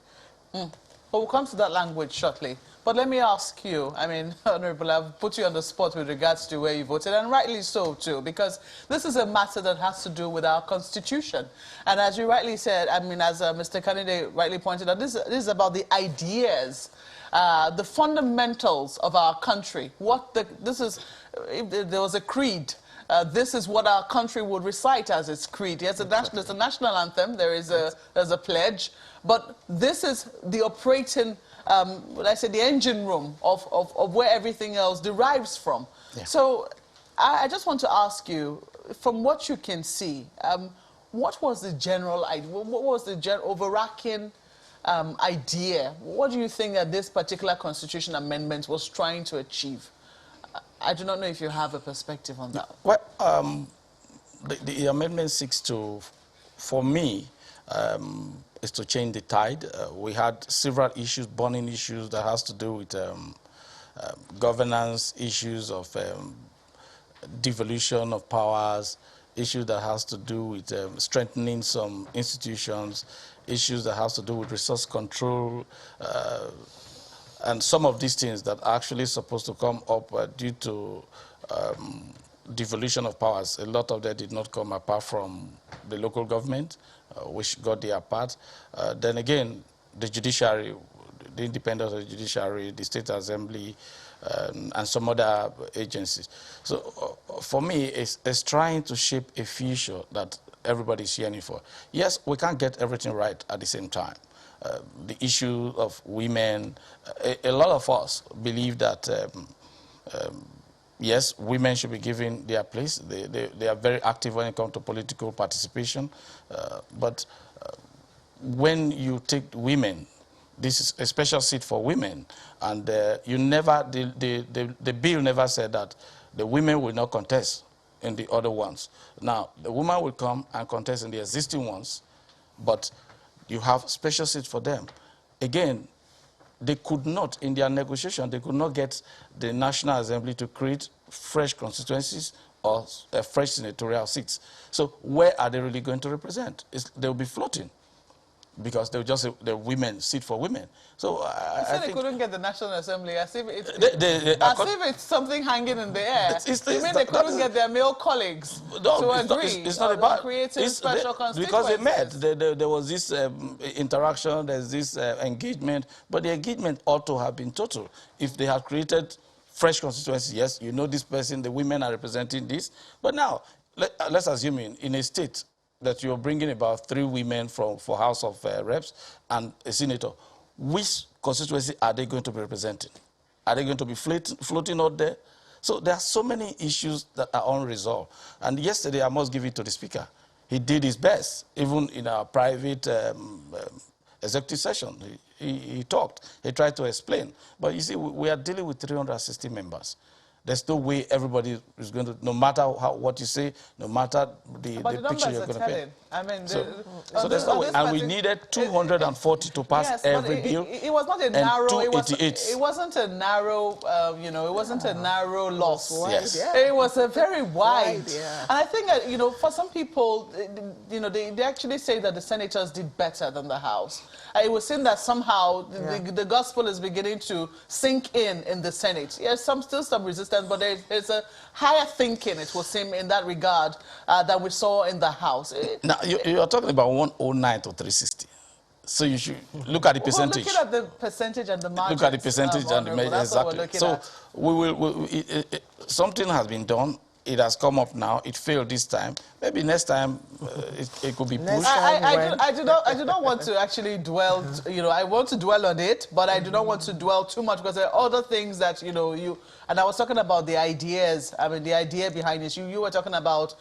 Well, we'll come to that language shortly. But let me ask you, I mean, Honorable, I've put you on the spot with regards to where you voted, and rightly so, too, because this is a matter that has to do with our Constitution. And as you rightly said, I mean, as Mr. Kennedy rightly pointed out, this is about the ideas, the fundamentals of our country. If there was a creed, this is what our country would recite as its creed. Yes, there's a national anthem, there's a pledge, but this is the operating, let's say, the engine room of where everything else derives from. Yeah. So I just want to ask you, from what you can see, what was the general idea? What was the overarching idea? What do you think that this particular constitution amendment was trying to achieve? I do not know if you have a perspective on that. Well, the amendment seeks to, for me, is to change the tide. We had several issues, burning issues that has to do with governance, issues of devolution of powers, issues that has to do with strengthening some institutions, issues that has to do with resource control, and some of these things that are actually supposed to come up due to devolution of powers. A lot of that did not come apart from the local government, which got their part. Then again, the judiciary, the independence of the judiciary, the state assembly, and some other agencies. So for me, it's trying to shape a future that everybody is yearning for. Yes, we can't get everything right at the same time. The issue of women, a lot of us believe that, yes, women should be given their place. They are very active when it comes to political participation. But when you take women, this is a special seat for women, and you never, the bill never said that the women will not contest in the other ones. Now, the woman will come and contest in the existing ones, but you have special seats for them. Again, they could not, in their negotiation, they could not get the National Assembly to create fresh constituencies or fresh senatorial seats. So where are they really going to represent? They'll be floating, because they'll just say the women sit for women. So I think they couldn't get the National Assembly, as if it's something hanging in the air. You mean they couldn't get their male colleagues to agree? It's not about creating special constituencies. Because they met. There was this interaction, there's this engagement, but the engagement ought to have been total. If they had created fresh constituencies, yes, you know this person, the women are representing this. But now, let's assume in a state that you're bringing about 3 women for House of Reps and a senator, which constituency are they going to be representing? Are they going to be floating out there? So there are so many issues that are unresolved. And yesterday, I must give it to the Speaker. He did his best, even in our private executive session. He talked. He tried to explain. But you see, we are dealing with 360 members. There's no way everybody is going to, no matter what you say, no matter the picture you're going to paint. I mean, so there's no way. And we needed 240 to pass every bill. It was not a narrow. 288. It wasn't a narrow. It wasn't a narrow loss. Yes. It was a very wide. And I think that, for some people, they actually say that the senators did better than the House. It was seen that somehow the gospel is beginning to sink in the Senate. Yes, still some resistance, but there's a higher thinking, it will seem, in that regard that we saw in the House. Now, you're talking about 109 to 360. So you should look at the percentage. Looking at the percentage and the margins. Look at the percentage and the measure, exactly. So something has been done. It has come up now. It failed this time. Maybe next time it could be pushed. I do not want to actually dwell. I want to dwell on it, but I do not want to dwell too much because there are other things that And I was talking about the ideas. I mean, the idea behind this. You were talking about.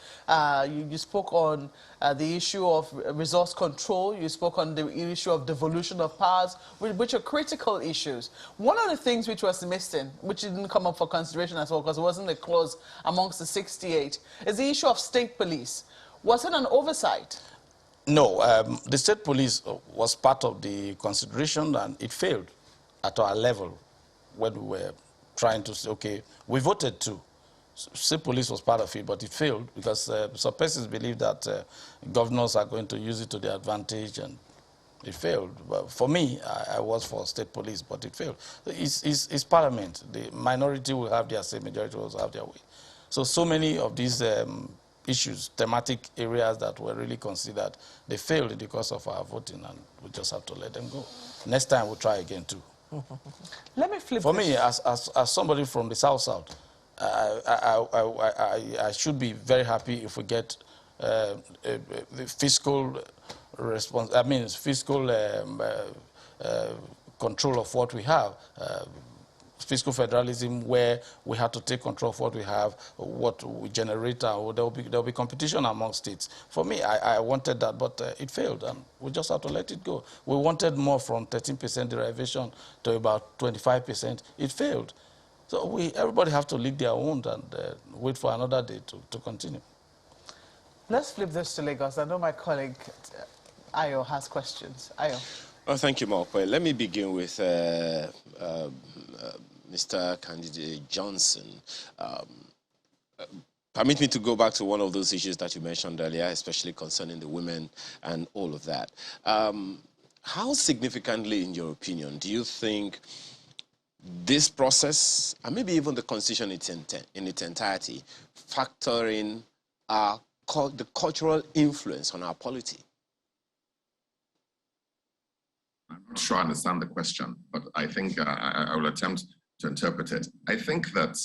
You spoke on the issue of resource control. You spoke on the issue of devolution of powers, which are critical issues. One of the things which was missing, which didn't come up for consideration as well, because it wasn't a clause amongst the 68, is the issue of state police. Was it an oversight? No, the state police was part of the consideration and it failed at our level when we were trying to say, okay, we voted too. State police was part of it, but it failed because some persons believe that governors are going to use it to their advantage and it failed. But for me, I was for state police, but it failed. It's parliament. The minority will have their say, majority will also have their way. So many of these issues, thematic areas that were really considered, they failed because of our voting, and we just have to let them go. Next time, we'll try again, too. Let me flip For me, as somebody from the South-South, I should be very happy if we get the fiscal control of what we have. Fiscal federalism, where we have to take control of what we have, what we generate, there'll be competition among states. For me, I wanted that, but it failed, and we just have to let it go. We wanted more from 13% derivation to about 25%. It failed. So everybody have to lick their wound and wait for another day to continue. Let's flip this to Lagos. I know my colleague Ayo has questions. Ayo. Oh, thank you, Mark. Well, let me begin with Mr. Candidate Johnson. Permit me to go back to one of those issues that you mentioned earlier, especially concerning the women and all of that. How significantly, in your opinion, do you think this process, and maybe even the Constitution in its entirety, factor in the cultural influence on our polity? I'm not sure I understand the question, but I think I will attempt to interpret it. I think that,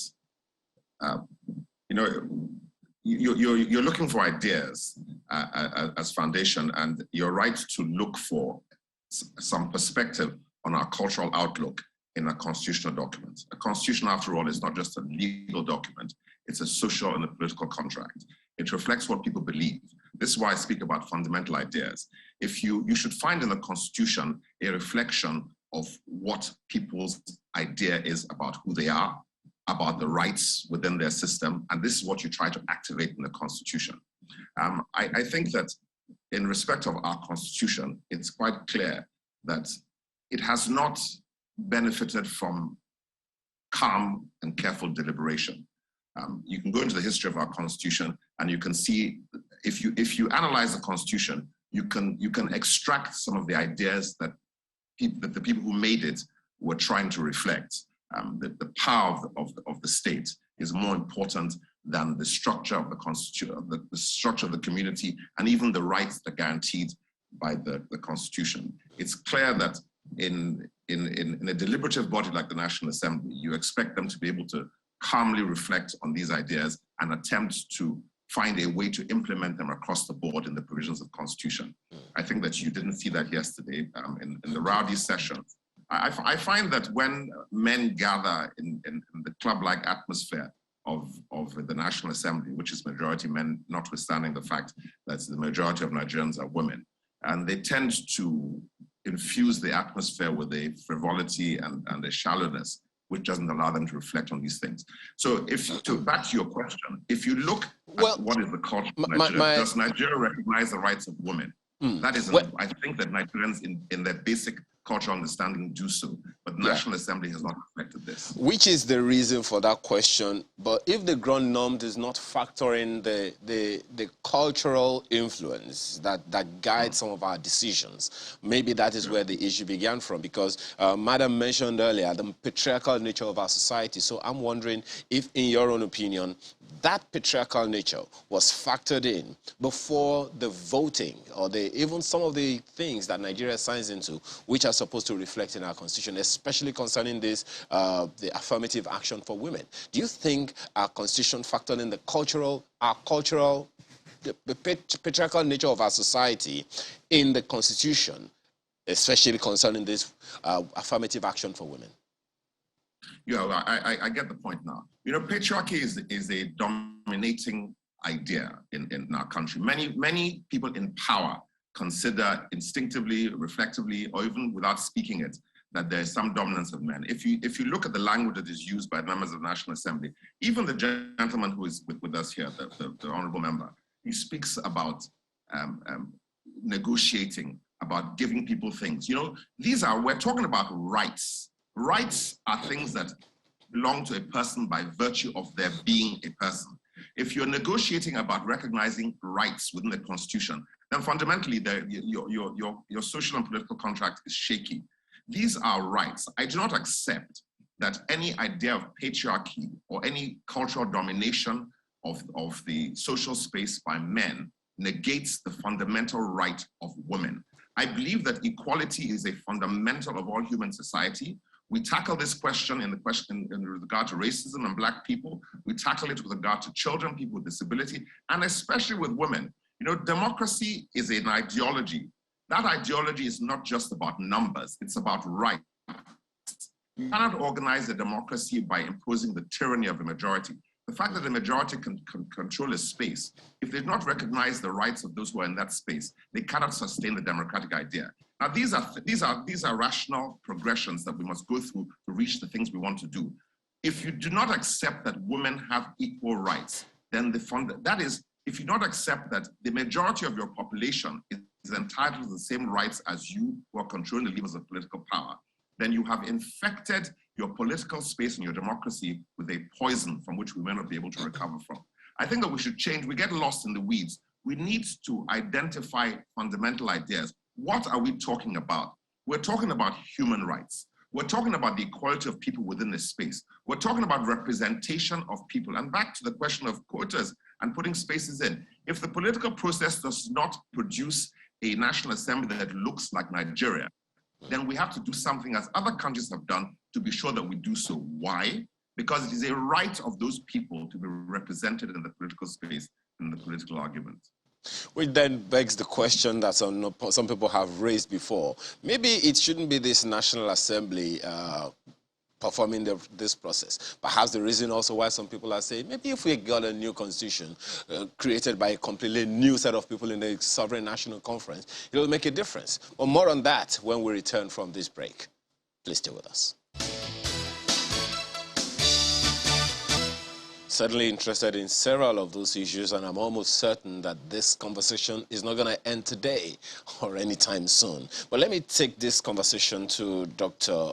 you're looking for ideas as foundation, and you're right to look for some perspective on our cultural outlook in a constitutional document. A constitution, after all, is not just a legal document, it's a social and a political contract. It reflects what people believe. This is why I speak about fundamental ideas. If you should find in the Constitution a reflection of what people's idea is about who they are, about the rights within their system, and this is what you try to activate in the Constitution. I think that in respect of our Constitution, it's quite clear that it has not benefited from calm and careful deliberation. You can go into the history of our Constitution and you can see, if you analyze the Constitution, you can extract some of the ideas that the people who made it were trying to reflect. The power of the state is more important than the structure of the Constitution, the structure of the community, and even the rights that are guaranteed by the Constitution. It's clear that in a deliberative body like the National Assembly, you expect them to be able to calmly reflect on these ideas and attempt to find a way to implement them across the board in the provisions of the Constitution. I think that you didn't see that yesterday in the rowdy session. I find that when men gather in the club-like atmosphere of the National Assembly, which is majority men, notwithstanding the fact that the majority of Nigerians are women, and they tend to infuse the atmosphere with a frivolity and a shallowness which doesn't allow them to reflect on these things. So back to your question, if you look at what is the culture of Nigeria, does Nigeria recognize the rights of women? That is, I think that Nigerians in their basic cultural understanding do so, but the National Assembly has not reflected this. Which is the reason for that question. But if the ground norm does not factor in the cultural influence that guides some of our decisions, maybe that is where the issue began from, because Madam mentioned earlier the patriarchal nature of our society. So I'm wondering if, in your own opinion, that patriarchal nature was factored in before the voting or even some of the things that Nigeria signs into, which are supposed to reflect in our constitution, especially concerning this, the affirmative action for women. Do you think our constitution factored in the patriarchal nature of our society in the constitution, especially concerning this affirmative action for women? Yeah, I get the point now. You know, patriarchy is a dominating idea in our country. Many people in power consider instinctively, reflectively, or even without speaking it, that there is some dominance of men. If you look at the language that is used by members of the National Assembly, even the gentleman who is with us here, the honorable member, he speaks about negotiating, about giving people things. You know, we're talking about rights. Rights are things that belong to a person by virtue of their being a person. If you're negotiating about recognizing rights within the Constitution, then fundamentally your social and political contract is shaky. These are rights. I do not accept that any idea of patriarchy or any cultural domination of the social space by men negates the fundamental right of women. I believe that equality is a fundamental of all human society. We tackle this question in regard to racism and Black people. We tackle it with regard to children, people with disability, and especially with women. You know, democracy is an ideology. That ideology is not just about numbers, it's about rights. You cannot organize a democracy by imposing the tyranny of the majority. The fact that the majority can control a space, if they do not recognize the rights of those who are in that space, they cannot sustain the democratic idea. Now, these are rational progressions that we must go through to reach the things we want to do. If you do not accept that women have equal rights, then if you not accept that the majority of your population is entitled to the same rights as you who are controlling the levers of political power, then you have infected your political space and your democracy with a poison from which we may not be able to recover from. I think that we should change. We get lost in the weeds. We need to identify fundamental ideas. What are we talking about? We're talking about human rights. We're talking about the equality of people within this space. We're talking about representation of people. And back to the question of quotas and putting spaces in. If the political process does not produce a National Assembly that looks like Nigeria, then we have to do something as other countries have done to be sure that we do so. Why? Because it is a right of those people to be represented in the political space and the political argument. Which then begs the question that some people have raised before. Maybe it shouldn't be this National Assembly performing this process. Perhaps the reason also why some people are saying, maybe if we got a new constitution created by a completely new set of people in the Sovereign National Conference, it will make a difference. But more on that when we return from this break. Please stay with us. Certainly interested in several of those issues, and I'm almost certain that this conversation is not going to end today or anytime soon. But let me take this conversation to Dr.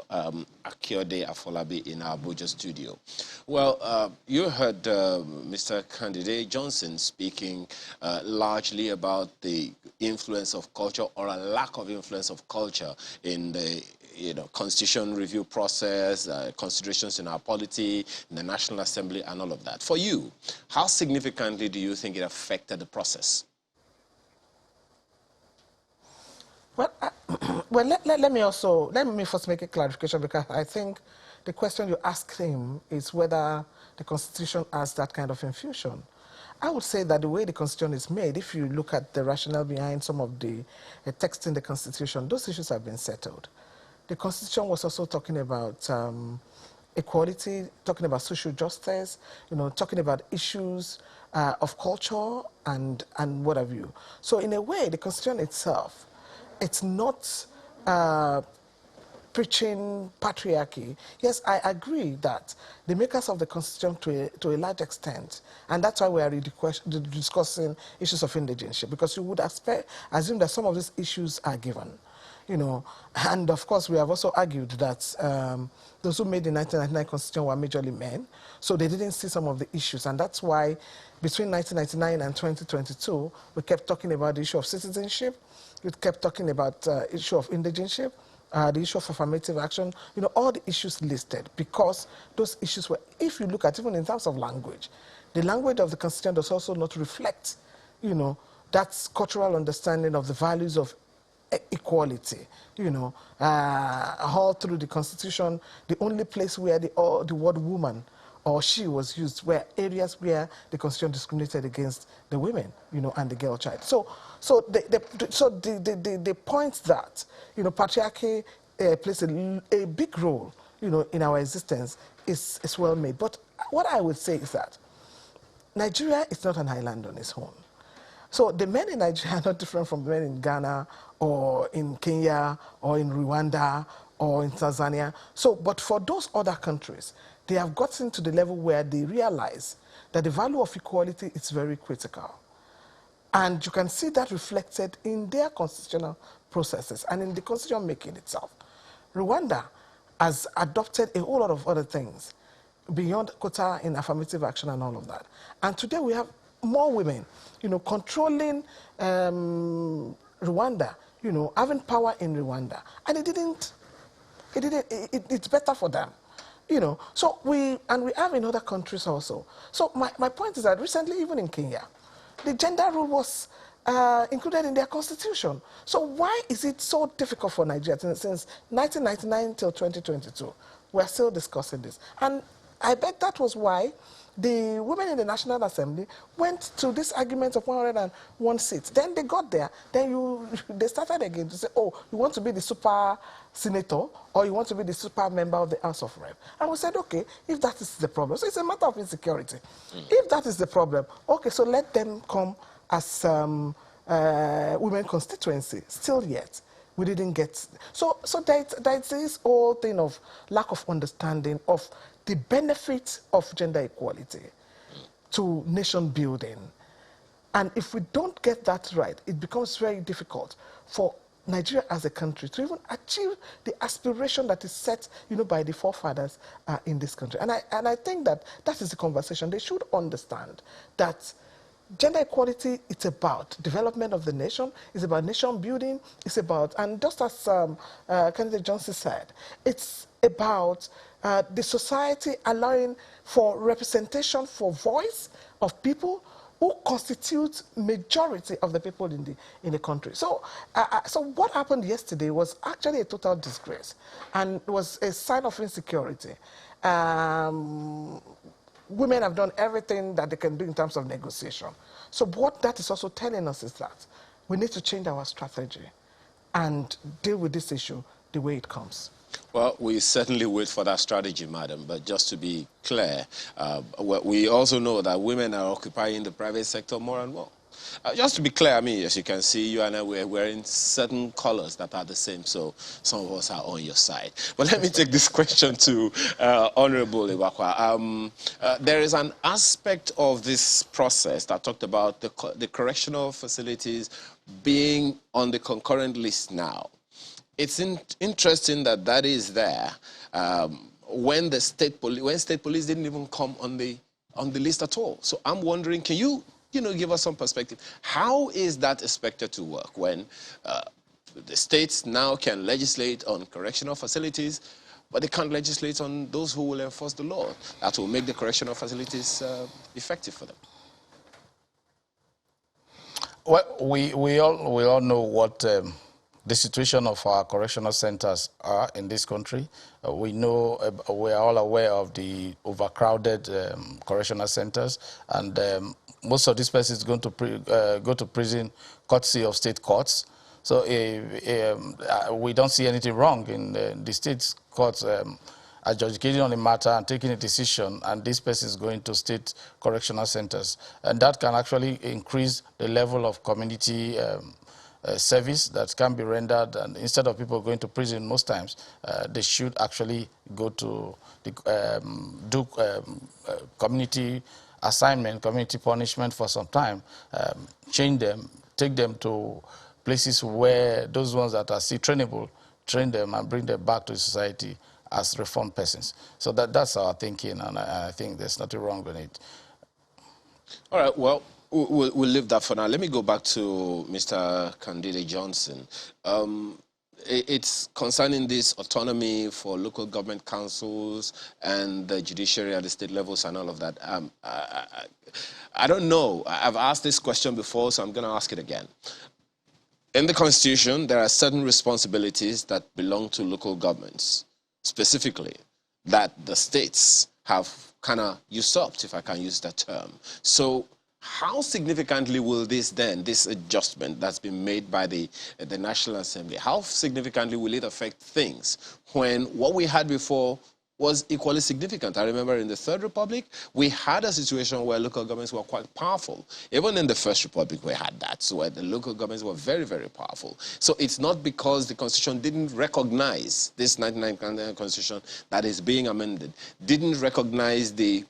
Akiode Afolabi in our Abuja studio. Well, you heard Mr. Candidate Johnson speaking largely about the influence of culture or a lack of influence of culture in the constitution review process, considerations in our polity, in the National Assembly, and all of that. For you, how significantly do you think it affected the process? Well, let me first make a clarification, because I think the question you asked him is whether the Constitution has that kind of infusion. I would say that the way the Constitution is made, if you look at the rationale behind some of the text in the Constitution, those issues have been settled. The Constitution was also talking about equality, talking about social justice, talking about issues of culture and what have you. So in a way, the Constitution itself, it's not preaching patriarchy. Yes, I agree that the makers of the Constitution to a large extent, and that's why we are discussing issues of indigenship, because you would assume that some of these issues are given. You know, and of course we have also argued that those who made the 1999 Constitution were majorly men, so they didn't see some of the issues, and that's why between 1999 and 2022 we kept talking about the issue of citizenship, we kept talking about the issue of indigenship, the issue of affirmative action, you know, all the issues listed, because those issues were, if you look at even in terms of language, the language of the Constitution does also not reflect, you know, that cultural understanding of the values of equality, you know, all through the Constitution. The only place where the word woman or she was used were areas where the Constitution discriminated against the women, you know, and the girl child. So the point that, you know, patriarchy plays a big role, you know, in our existence is well made. But what I would say is that Nigeria is not an island on its own. So the men in Nigeria are not different from the men in Ghana or in Kenya or in Rwanda or in Tanzania. So, but for those other countries, they have gotten to the level where they realize that the value of equality is very critical. And you can see that reflected in their constitutional processes and in the constitution making itself. Rwanda has adopted a whole lot of other things beyond quota in affirmative action and all of that. And today we have more women, you know, controlling Rwanda, you know, having power in Rwanda. And it's better for them, you know. So we have in other countries also. So my point is that recently, even in Kenya, the gender rule was included in their constitution. So why is it so difficult for Nigeria since 1999 till 2022? We're still discussing this. And I bet that was why the women in the National Assembly went to this argument of 101 seats. Then they got there. Then they started again to say, oh, you want to be the super senator or you want to be the super member of the House of Rep. And we said, okay, if that is the problem. So it's a matter of insecurity. If that is the problem, okay, so let them come as women constituency. Still yet, we didn't get... So there's this whole thing of lack of understanding of the benefit of gender equality to nation building. And if we don't get that right, it becomes very difficult for Nigeria as a country to even achieve the aspiration that is set, you know, by the forefathers in this country. And I think that is the conversation. They should understand that gender equality, it's about development of the nation, it's about nation building, it's about, and just as Candidate Johnson said, it's about the society allowing for representation, for voice of people who constitute majority of the people in the country. So, so what happened yesterday was actually a total disgrace and was a sign of insecurity. Women have done everything that they can do in terms of negotiation. So what that is also telling us is that we need to change our strategy and deal with this issue the way it comes. Well, we certainly wait for that strategy, madam, but just to be clear, we also know that women are occupying the private sector more and more. Just to be clear, I mean, as you can see, you and I, we're wearing certain colors that are the same, so some of us are on your side. But let me take this question to Honorable Iwakwa. There is an aspect of this process that talked about the correctional facilities being on the concurrent list now. It's interesting that is there when the state police didn't even come on the list at all. So I'm wondering, can you give us some perspective? How is that expected to work when the states now can legislate on correctional facilities, but they can't legislate on those who will enforce the law that will make the correctional facilities effective for them? Well, we all know what the situation of our correctional centers are in this country. We know, we are all aware of the overcrowded correctional centers, and most of these persons going to go to prison courtesy of state courts. So we don't see anything wrong in the state courts adjudicating on the matter and taking a decision, and this person is going to state correctional centers. And that can actually increase the level of community service that can be rendered, and instead of people going to prison most times, they should actually go to do community assignment, community punishment for some time, change them, take them to places where those ones that are still trainable, train them and bring them back to society as reformed persons. So that's our thinking, and I think there's nothing wrong with it. All right, well, we'll leave that for now. Let me go back to Mr. Candide Johnson. It's concerning this autonomy for local government councils and the judiciary at the state levels and all of that. I don't know. I've asked this question before, so I'm going to ask it again. In the Constitution, there are certain responsibilities that belong to local governments, specifically, that the states have kind of usurped, if I can use that term. So how significantly will this adjustment that's been made by the National Assembly, how significantly will it affect things when what we had before was equally significant? I remember in the Third Republic, we had a situation where local governments were quite powerful. Even in the First Republic, we had that, so where the local governments were very, very powerful. So it's not because the Constitution didn't recognize, this 1999 Constitution that is being amended, didn't recognize the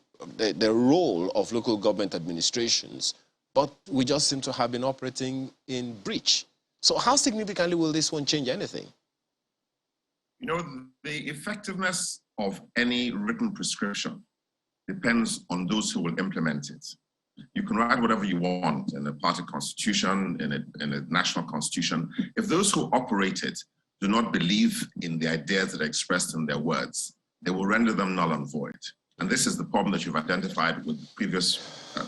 role of local government administrations, but we just seem to have been operating in breach. So how significantly will this one change anything? You know, the effectiveness of any written prescription depends on those who will implement it. You can write whatever you want in a party constitution, in a national constitution. If those who operate it do not believe in the ideas that are expressed in their words, they will render them null and void. And this is the problem that you've identified with previous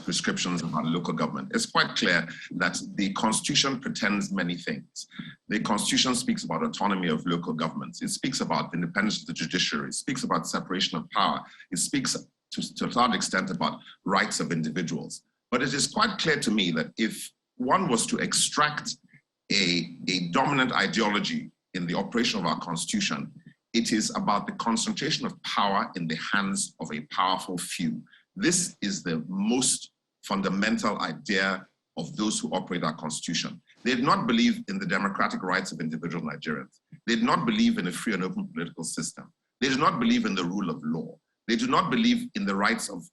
prescriptions about local government. It's quite clear that the Constitution pretends many things. The Constitution speaks about autonomy of local governments. It speaks about independence of the judiciary. It speaks about separation of power. It speaks to a large extent about rights of individuals. But it is quite clear to me that if one was to extract a dominant ideology in the operation of our Constitution, it is about the concentration of power in the hands of a powerful few. This is the most fundamental idea of those who operate our Constitution. They did not believe in the democratic rights of individual Nigerians. They did not believe in a free and open political system. They do not believe in the rule of law. They do not believe in the rights of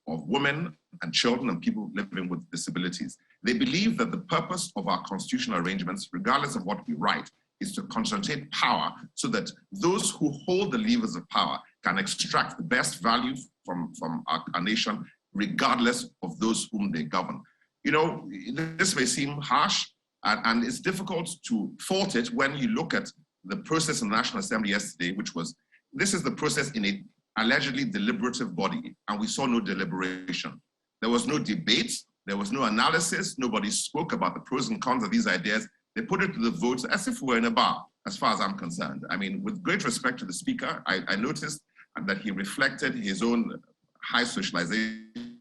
women and children and people living with disabilities. They believe that the purpose of our constitutional arrangements, regardless of what we write, is to concentrate power so that those who hold the levers of power can extract the best value from our nation, regardless of those whom they govern. You know, this may seem harsh, and it's difficult to fault it when you look at the process in the National Assembly yesterday, which was, this is the process in a allegedly deliberative body, and we saw no deliberation. There was no debate, there was no analysis, nobody spoke about the pros and cons of these ideas. They put it to the vote as if we were in a bar, as far as I'm concerned. I mean, with great respect to the speaker, I noticed that he reflected his own high socialization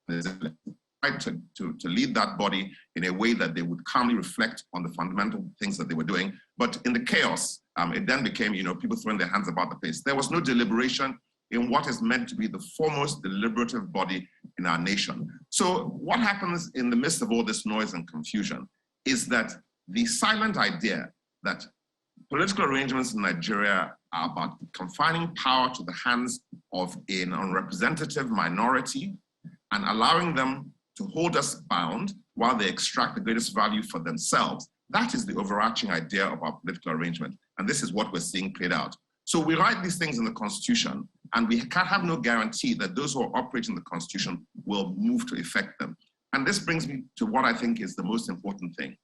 to lead that body in a way that they would calmly reflect on the fundamental things that they were doing. But in the chaos, it then became, you know, people throwing their hands about the place. There was no deliberation in what is meant to be the foremost deliberative body in our nation. So what happens in the midst of all this noise and confusion is that the silent idea that political arrangements in Nigeria are about confining power to the hands of an unrepresentative minority and allowing them to hold us bound while they extract the greatest value for themselves. That is the overarching idea of our political arrangement. And this is what we're seeing played out. So we write these things in the Constitution, and we can't have no guarantee that those who are operating the Constitution will move to effect them. And this brings me to what I think is the most important thing.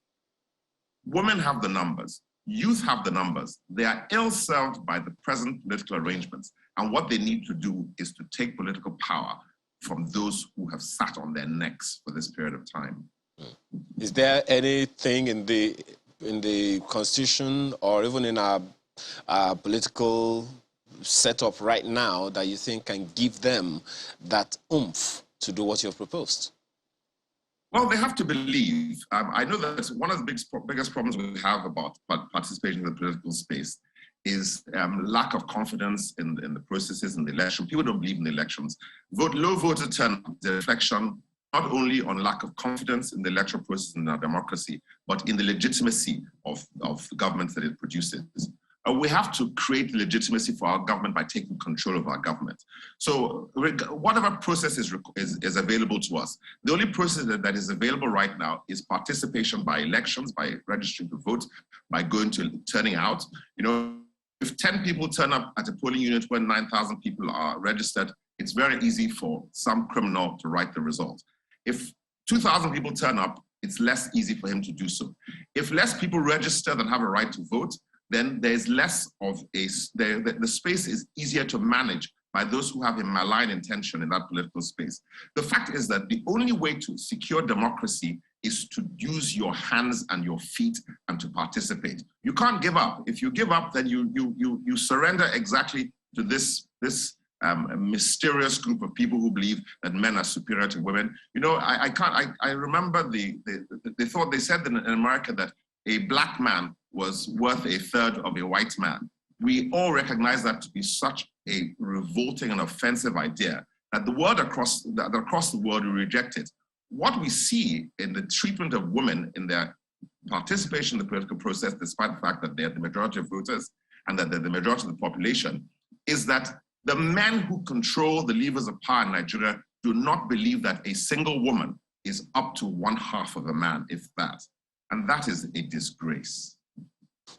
Women have the numbers. Youth have the numbers. They are ill-served by the present political arrangements. And what they need to do is to take political power from those who have sat on their necks for this period of time. Is there anything in the Constitution or even in our political setup right now that you think can give them that oomph to do what you've proposed? Well, they have to believe. I know that one of the biggest problems we have about participation in the political space is lack of confidence in the processes in the election. People don't believe in the elections. Low voter turnout is a reflection not only on lack of confidence in the electoral process and our democracy, but in the legitimacy of the governments that it produces. We have to create legitimacy for our government by taking control of our government. So whatever process is available to us, the only process that is available right now is participation by elections, by registering to vote, by turning out. You know, if 10 people turn up at a polling unit when 9,000 people are registered, it's very easy for some criminal to write the result. If 2,000 people turn up, it's less easy for him to do so. If less people register than have a right to vote, then there's less of the space is easier to manage by those who have a malign intention in that political space. The fact is that the only way to secure democracy is to use your hands and your feet and to participate. You can't give up. If you give up, then you surrender exactly to this mysterious group of people who believe that men are superior to women. You know, I remember they said in America that a black man was worth a third of a white man. We all recognize that to be such a revolting and offensive idea that the world across the world will reject it. What we see in the treatment of women in their participation in the political process, despite the fact that they are the majority of voters and that they're the majority of the population, is that the men who control the levers of power in Nigeria do not believe that a single woman is up to 1/2 of a man, if that. And that is a disgrace.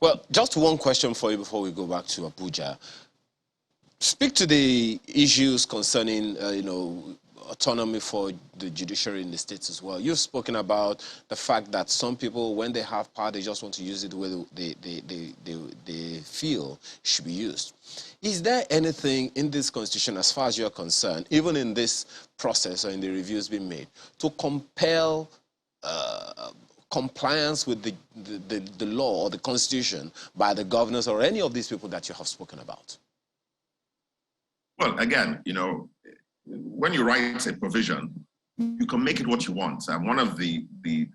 Well, just one question for you before we go back to Abuja. Speak to the issues concerning, autonomy for the judiciary in the states as well. You've spoken about the fact that some people, when they have power, they just want to use it the way they feel should be used. Is there anything in this constitution, as far as you're concerned, even in this process or in the reviews being made, to compel compliance with the law or the constitution by the governors or any of these people that you have spoken about? Well, again, when you write a provision, you can make it what you want. And one of the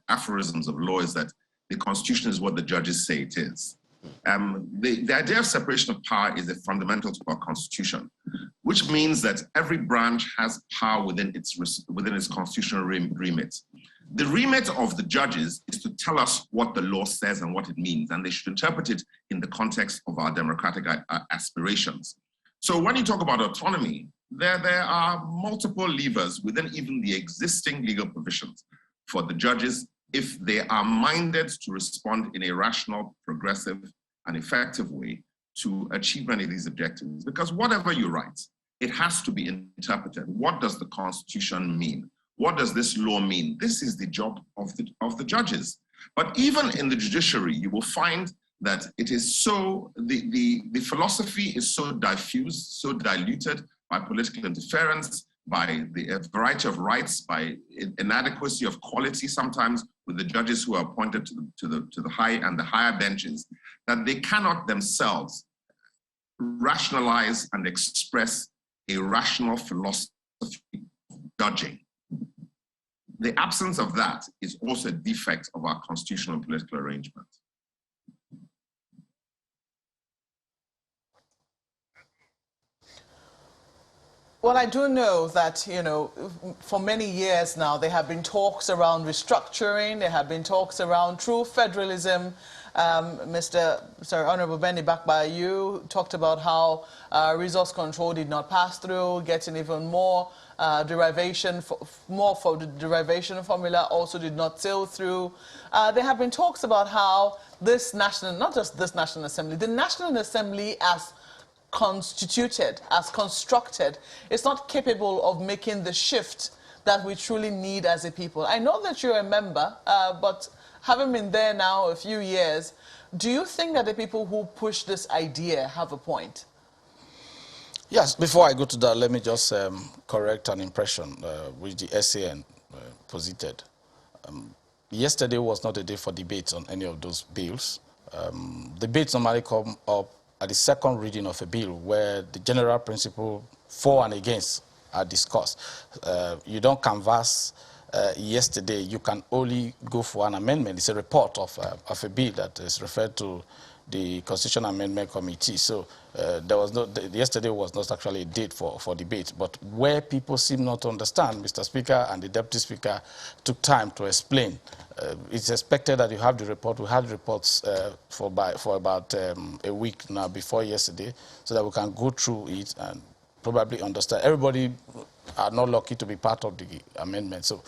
aphorisms of law is that the constitution is what the judges say it is. The idea of separation of power is a fundamental to our constitution, which means that every branch has power within its constitutional remit. The remit of the judges is to tell us what the law says and what it means, and they should interpret it in the context of our democratic aspirations. So when you talk about autonomy, there are multiple levers within even the existing legal provisions for the judges if they are minded to respond in a rational, progressive, and effective way to achieve many of these objectives. Because whatever you write, it has to be interpreted. What does the Constitution mean? What does this law mean? This is the job of the judges. But even in the judiciary, you will find that it is so, the philosophy is so diffused, so diluted by political interference, by a variety of rights, by inadequacy of quality sometimes with the judges who are appointed to the high and the higher benches, that they cannot themselves rationalize and express a rational philosophy of judging. The absence of that is also a defect of our constitutional and political arrangement. Well, I do know that, for many years now, there have been talks around restructuring, there have been talks around true federalism. Honorable Benny Bakba, you talked about how resource control did not pass through, getting even more derivation, more for the derivation formula also did not sail through. There have been talks about how this national, not just this National Assembly, the National Assembly as constituted, as constructed, is not capable of making the shift that we truly need as a people. I know that you're a member, but having been there now a few years, do you think that the people who push this idea have a point? Yes, before I go to that, let me just correct an impression which the SAN posited. Yesterday was not a day for debates on any of those bills. Debates normally come up at the second reading of a bill where the general principle for and against are discussed. You don't canvass yesterday, you can only go for an amendment. It's a report of a bill that is referred to the Constitution Amendment Committee. So there was no, yesterday was not actually a date for debate. But where people seem not to understand, Mr. Speaker and the Deputy Speaker took time to explain. It's expected that you have the report. We had reports for about a week now before yesterday, so that we can go through it and probably understand. Everybody are not lucky to be part of the amendment. So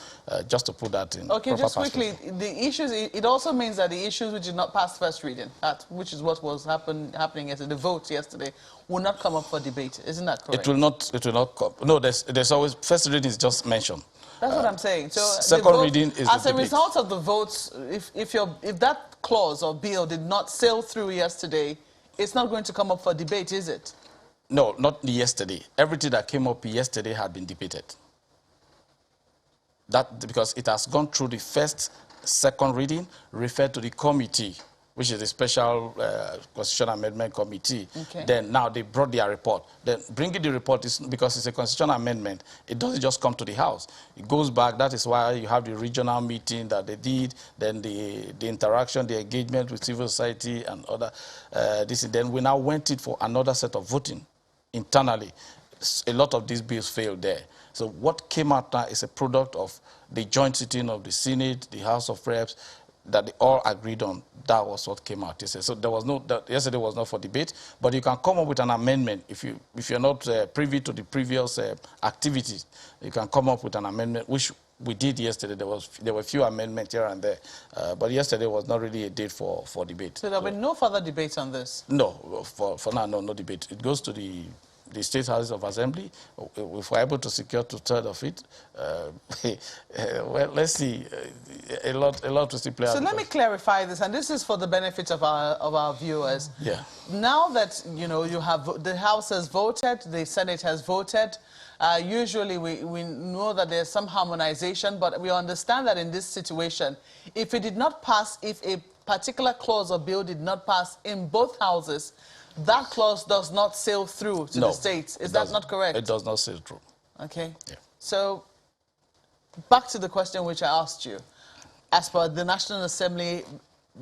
just to put that in okay, just quickly, the issues, it also means that the issues which did not pass first reading, which is what was happening yesterday, the votes yesterday, will not come up for debate. Isn't that correct? It will not come. No, there's always, first reading is just mentioned. That's what I'm saying. So second reading is as the a result of the votes, if that clause or bill did not sail through yesterday, it's not going to come up for debate, is it? No, not yesterday. Everything that came up yesterday had been debated. That because it has gone through the first, second reading, referred to the committee, which is the Special Constitutional Amendment Committee. Okay. Then now they brought their report. Then bringing the report is because it's a constitutional amendment. It doesn't just come to the House. It goes back. That is why you have the regional meeting that they did. Then the interaction, the engagement with civil society and other. Then we now went in for another set of voting internally. A lot of these bills failed there. So what came out now is a product of the joint sitting of the Senate, the House of Reps, that they all agreed on. That was what came out yesterday. So there was no, yesterday was not for debate, but you can come up with an amendment if you're not privy to the previous activities. You can come up with an amendment, which we did yesterday. There were a few amendments here and there, but yesterday was not really a date for debate. So there will be no further debate on this? No, for now, no debate. It goes to the State Houses of Assembly. If we're able to secure 2/3 of it, well, let's see. A lot to still play out. So let me clarify this, and this is for the benefit of our viewers. Yeah. Now that you have the House has voted, the Senate has voted. Usually we know that there's some harmonization, but we understand that in this situation, if it did not pass, if a particular clause or bill did not pass in both houses, that clause does not sail through to the states. Is that not correct? It does not sail through. Okay. Yeah. So back to the question which I asked you. As per the National Assembly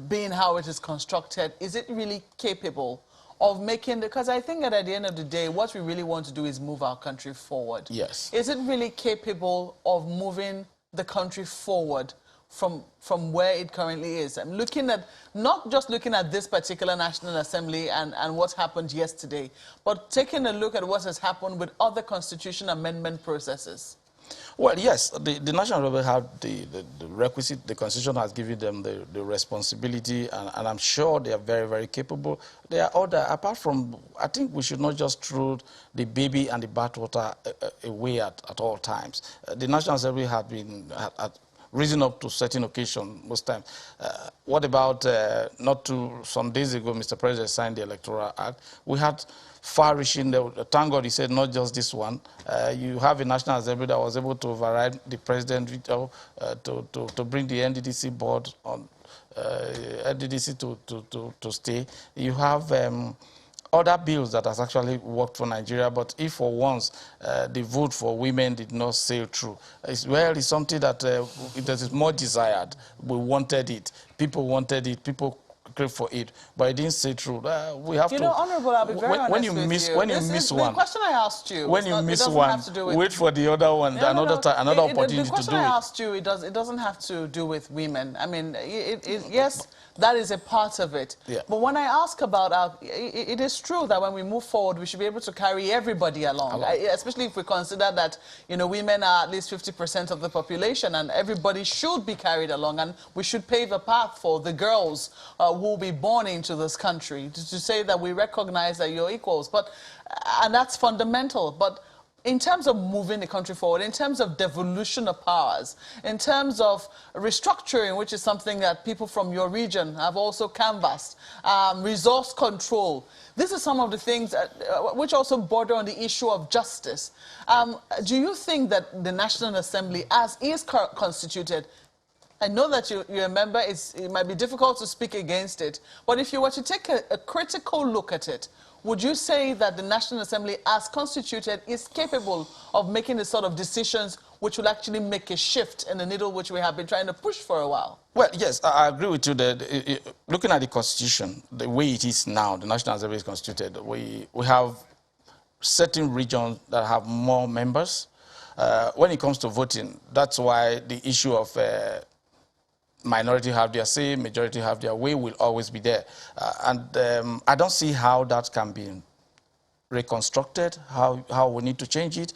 being how it is constructed, is it really capable of making, because I think that at the end of the day, what we really want to do is move our country forward. Yes. Is it really capable of moving the country forward from where it currently is? I'm looking at, not just looking at this particular National Assembly and what happened yesterday, but taking a look at what has happened with other constitution amendment processes. Well, yes, the National Assembly have the requisite, the Constitution has given them the responsibility, and I'm sure they are very, very capable. They are other, apart from, I think we should not just throw the baby and the bathwater away at all times. The National Assembly have been, risen up to certain occasion most times. What about, some days ago, Mr. President signed the Electoral Act. We had far-reaching, thank God he said not just this one. You have a National Assembly that was able to override the president veto to bring the NDDC board on, NDDC to stay. You have other bills that has actually worked for Nigeria, but if for once the vote for women did not sail through, it's something that is more desired. We wanted it. People wanted it. People crave for it, but it didn't sail through. We have to. You know, Honourable, I'll be very honest with you. When you miss one, the question I asked you. When you miss one, wait for the other one, another opportunity to do it. The question I asked you, it doesn't have to do with women. I mean, yes, that is a part of it. Yeah. But when I ask about it is true that when we move forward, we should be able to carry everybody along. Especially if we consider that women are at least 50% of the population, and everybody should be carried along, and we should pave a path for the girls who will be born into this country to say that we recognize that you're equals. And that's fundamental. But in terms of moving the country forward, in terms of devolution of powers, in terms of restructuring, which is something that people from your region have also canvassed, resource control, this is some of the things which also border on the issue of justice. Do you think that the National Assembly, as is constituted, I know that you're a member, it might be difficult to speak against it, but if you were to take a critical look at it, would you say that the National Assembly, as constituted, is capable of making the sort of decisions which will actually make a shift in the needle which we have been trying to push for a while? Well, yes, I agree with you that looking at the Constitution, the way it is now, the National Assembly is constituted, we have certain regions that have more members. When it comes to voting, that's why the issue of minority have their say, majority have their way will always be there. I don't see how that can be reconstructed, how we need to change it.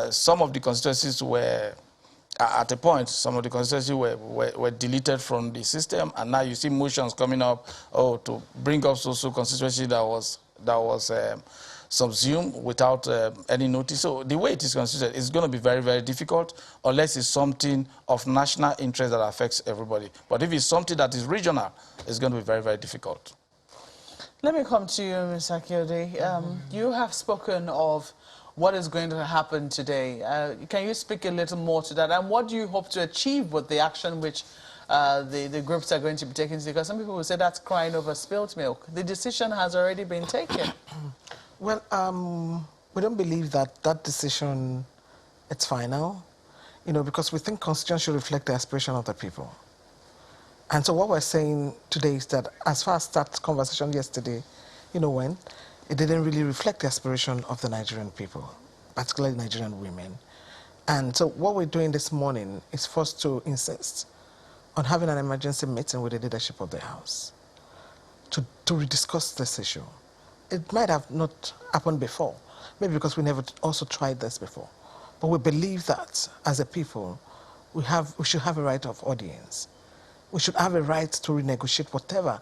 Some of the constituencies were, at a point, some of the constituencies were deleted from the system, and now you see motions coming up, to bring up social constituency that was subsumed without any notice. So the way it is considered is going to be very, very difficult unless it's something of national interest that affects everybody. But if it's something that is regional, it's going to be very, very difficult. Let me come to you, Ms. Akiode. You have spoken of what is going to happen today. Can you speak a little more to that? And what do you hope to achieve with the action which the groups are going to be taking? Because some people will say that's crying over spilled milk. The decision has already been taken. Well, we don't believe that that decision is final, because we think Constitution should reflect the aspiration of the people. And so what we're saying today is that as far as that conversation yesterday, when it didn't really reflect the aspiration of the Nigerian people, particularly Nigerian women. And so what we're doing this morning is first to insist on having an emergency meeting with the leadership of the House to rediscuss this issue. It might have not happened before, maybe because we never also tried this before. But we believe that as a people, we should have a right of audience. We should have a right to renegotiate whatever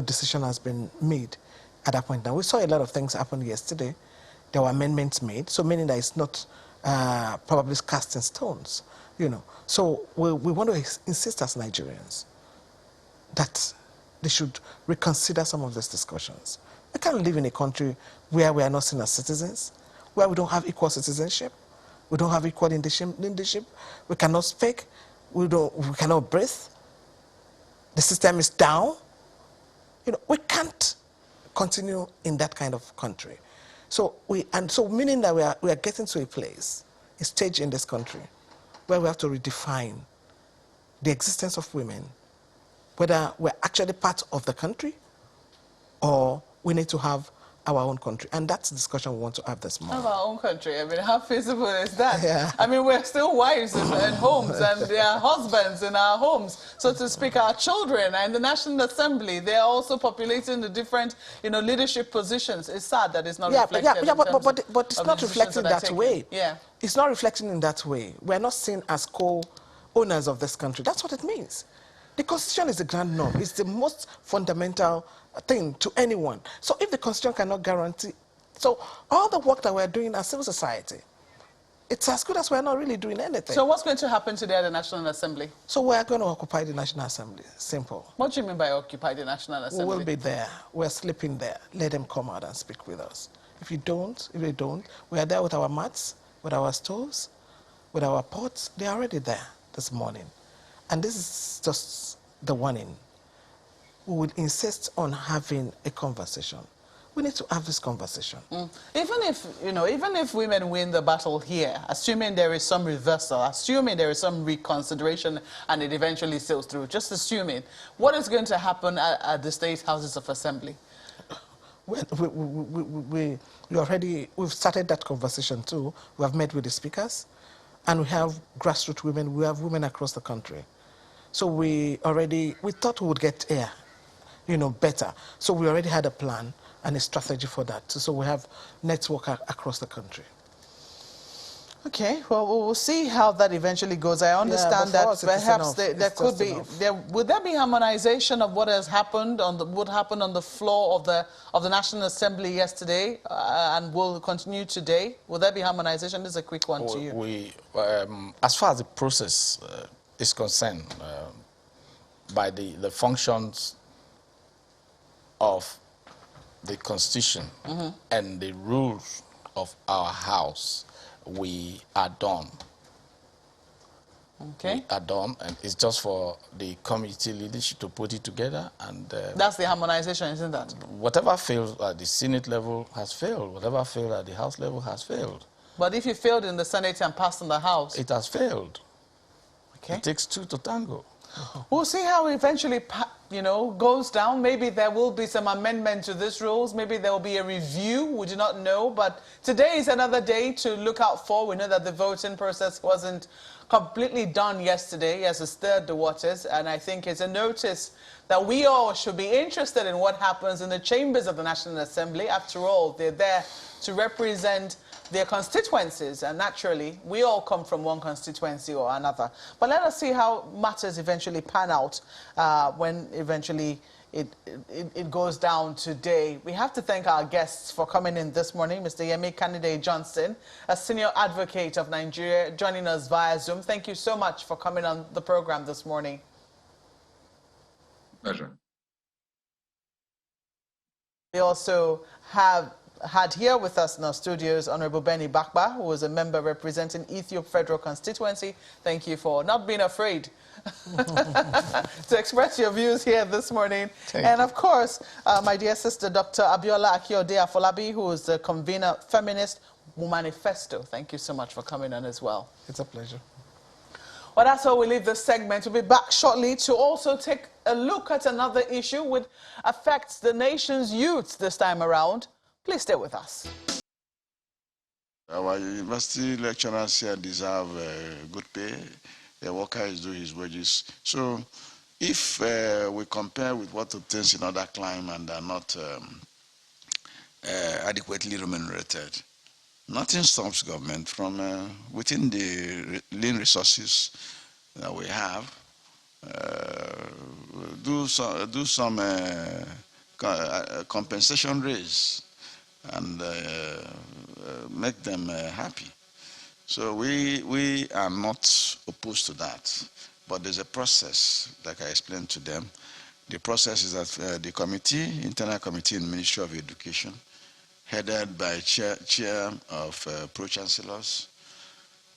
decision has been made at that point. Now, we saw a lot of things happen yesterday. There were amendments made, so meaning that it's not probably cast in stones. So we want to insist as Nigerians that they should reconsider some of these discussions. We can't live in a country where we are not seen as citizens, where we don't have equal citizenship, we don't have equal leadership, we cannot speak, we cannot breathe, the system is down. We can't continue in that kind of country. So meaning that we are getting to a stage in this country where we have to redefine the existence of women, whether we're actually part of the country or we need to have our own country. And that's the discussion we want to have this morning. Have our own country. I mean, how feasible is that? Yeah. I mean, we're still wives in homes, and there are husbands in our homes. So to speak, our children and the National Assembly, they are also populating the different, leadership positions. It's sad that it's not reflected. But it's not reflecting that way. Yeah. It's not reflecting in that way. We're not seen as co-owners of this country. That's what it means. The Constitution is the grand norm. It's the most fundamental thing to anyone. So if the Constitution cannot guarantee, so all the work that we're doing as civil society, it's as good as we're not really doing anything. So what's going to happen today at the National Assembly? So we're going to occupy the National Assembly. Simple. What do you mean by occupy the National Assembly? We will be there. We're sleeping there. Let them come out and speak with us. If they don't, we are there with our mats, with our stoves, with our pots. They are already there this morning. And this is just the warning. We would insist on having a conversation. We need to have this conversation. Even if women win the battle here, assuming there is some reversal, assuming there is some reconsideration and it eventually sails through, just assuming, what is going to happen at the state houses of assembly? We've started that conversation too. We have met with the speakers, and we have grassroots women. We have women across the country. So we thought we would get here, better. So we already had a plan and a strategy for that. So we have network across the country. Okay, well, we'll see how that eventually goes. I understand that perhaps would there be harmonization of what has happened what happened on the floor of the National Assembly yesterday and will continue today? Will there be harmonization? This is a quick one to you. As far as the process is concerned, by the functions of the Constitution and the rules of our House, we are done. Okay. ADOM, and it's just for the committee leadership to put it together. And that's the harmonization, isn't that? Whatever failed at the Senate level has failed. Whatever failed at the House level has failed. But if you failed in the Senate and passed in the House? It has failed. Okay. It takes two to tango. We'll see how it eventually, goes down. Maybe there will be some amendment to these rules. Maybe there will be a review. We do not know. But today is another day to look out for. We know that the voting process wasn't completely done yesterday as it stirred the waters. And I think it's a notice that we all should be interested in what happens in the chambers of the National Assembly. After all, they're there to represent their constituencies, and naturally, we all come from one constituency or another. But let us see how matters eventually pan out when eventually it goes down today. We have to thank our guests for coming in this morning. Mr. Yemi Kandide Johnson, a senior advocate of Nigeria, joining us via Zoom. Thank you so much for coming on the program this morning. Pleasure. We also had here with us in our studios Honorable Benny Bakba, who is a member representing Ethiopia Federal Constituency. Thank you for not being afraid to express your views here this morning. And of course, my dear sister, Dr. Abiola Akiode Afolabi, who is the convener Feminist Manifesto. Thank you so much for coming on as well. It's a pleasure. Well, that's how we leave this segment. We'll be back shortly to also take a look at another issue which affects the nation's youth this time around. Please stay with us. Our university lecturers here deserve good pay. The worker is doing his wages. So if we compare with what obtains in other climes and are not adequately remunerated, nothing stops government from, within the lean resources that we have, do some compensation raise and make them happy. So we are not opposed to that, but there's a process, like I explained to them. The process is that the committee, internal committee in the Ministry of Education, headed by chair of pro-chancellors,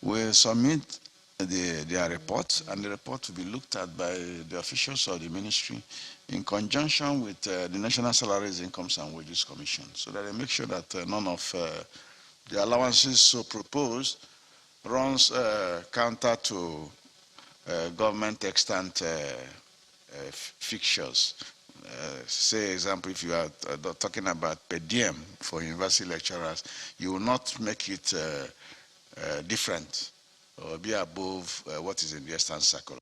will submit their report, and the report will be looked at by the officials of the ministry in conjunction with the National Salaries, Incomes and Wages Commission, so that they make sure that none of the allowances so proposed runs counter to government extant fixtures. Say, example, if you are talking about per diem for university lecturers, you will not make it different or be above what is in the Eastern Circle.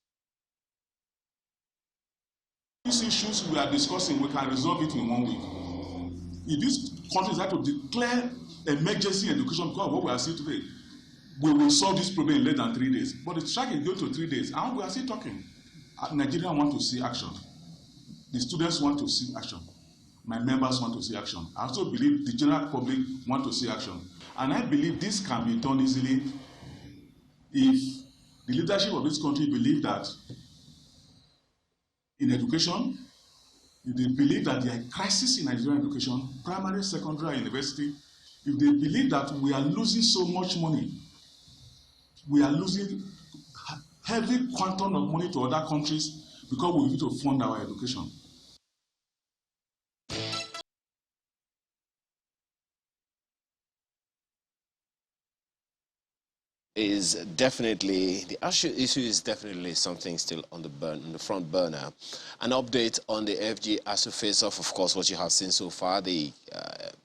These issues we are discussing, we can resolve it in 1 week. If these countries have to declare emergency education because of what we are seeing today, we will solve this problem in less than 3 days. But the strike is going to 3 days, and we are still talking. Nigerians want to see action. The students want to see action. My members want to see action. I also believe the general public want to see action. And I believe this can be done easily if the leadership of this country believe that in education, if they believe that there are crises in Nigerian education, primary, secondary, university, if they believe that we are losing so much money, we are losing heavy quantum of money to other countries because we need to fund our education. Is definitely the issue is definitely something still on the front burner. An update on the FG ASUU face-off, of course, what you have seen so far. The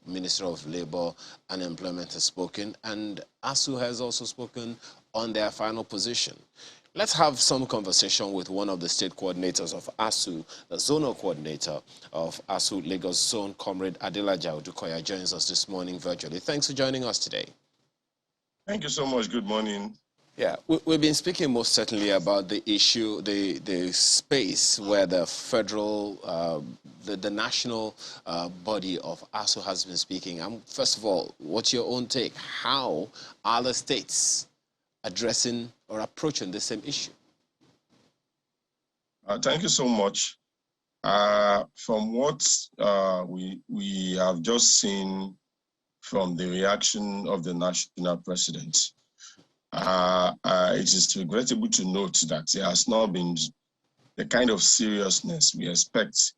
Minister of Labour and Employment has spoken, and ASUU has also spoken on their final position. Let's have some conversation with one of the state coordinators of ASUU, the zonal coordinator of ASUU Lagos Zone, Comrade Adelaja Odukoya, joins us this morning virtually. Thanks for joining us today. Thank you so much. Good morning. Yeah, we've been speaking most certainly about the issue, the space where the federal, the national body of ASUU has been speaking. First of all, what's your own take? How are the states addressing or approaching the same issue? Thank you so much. From what we have just seen from the reaction of the national president, it is regrettable to note that there has not been the kind of seriousness we expect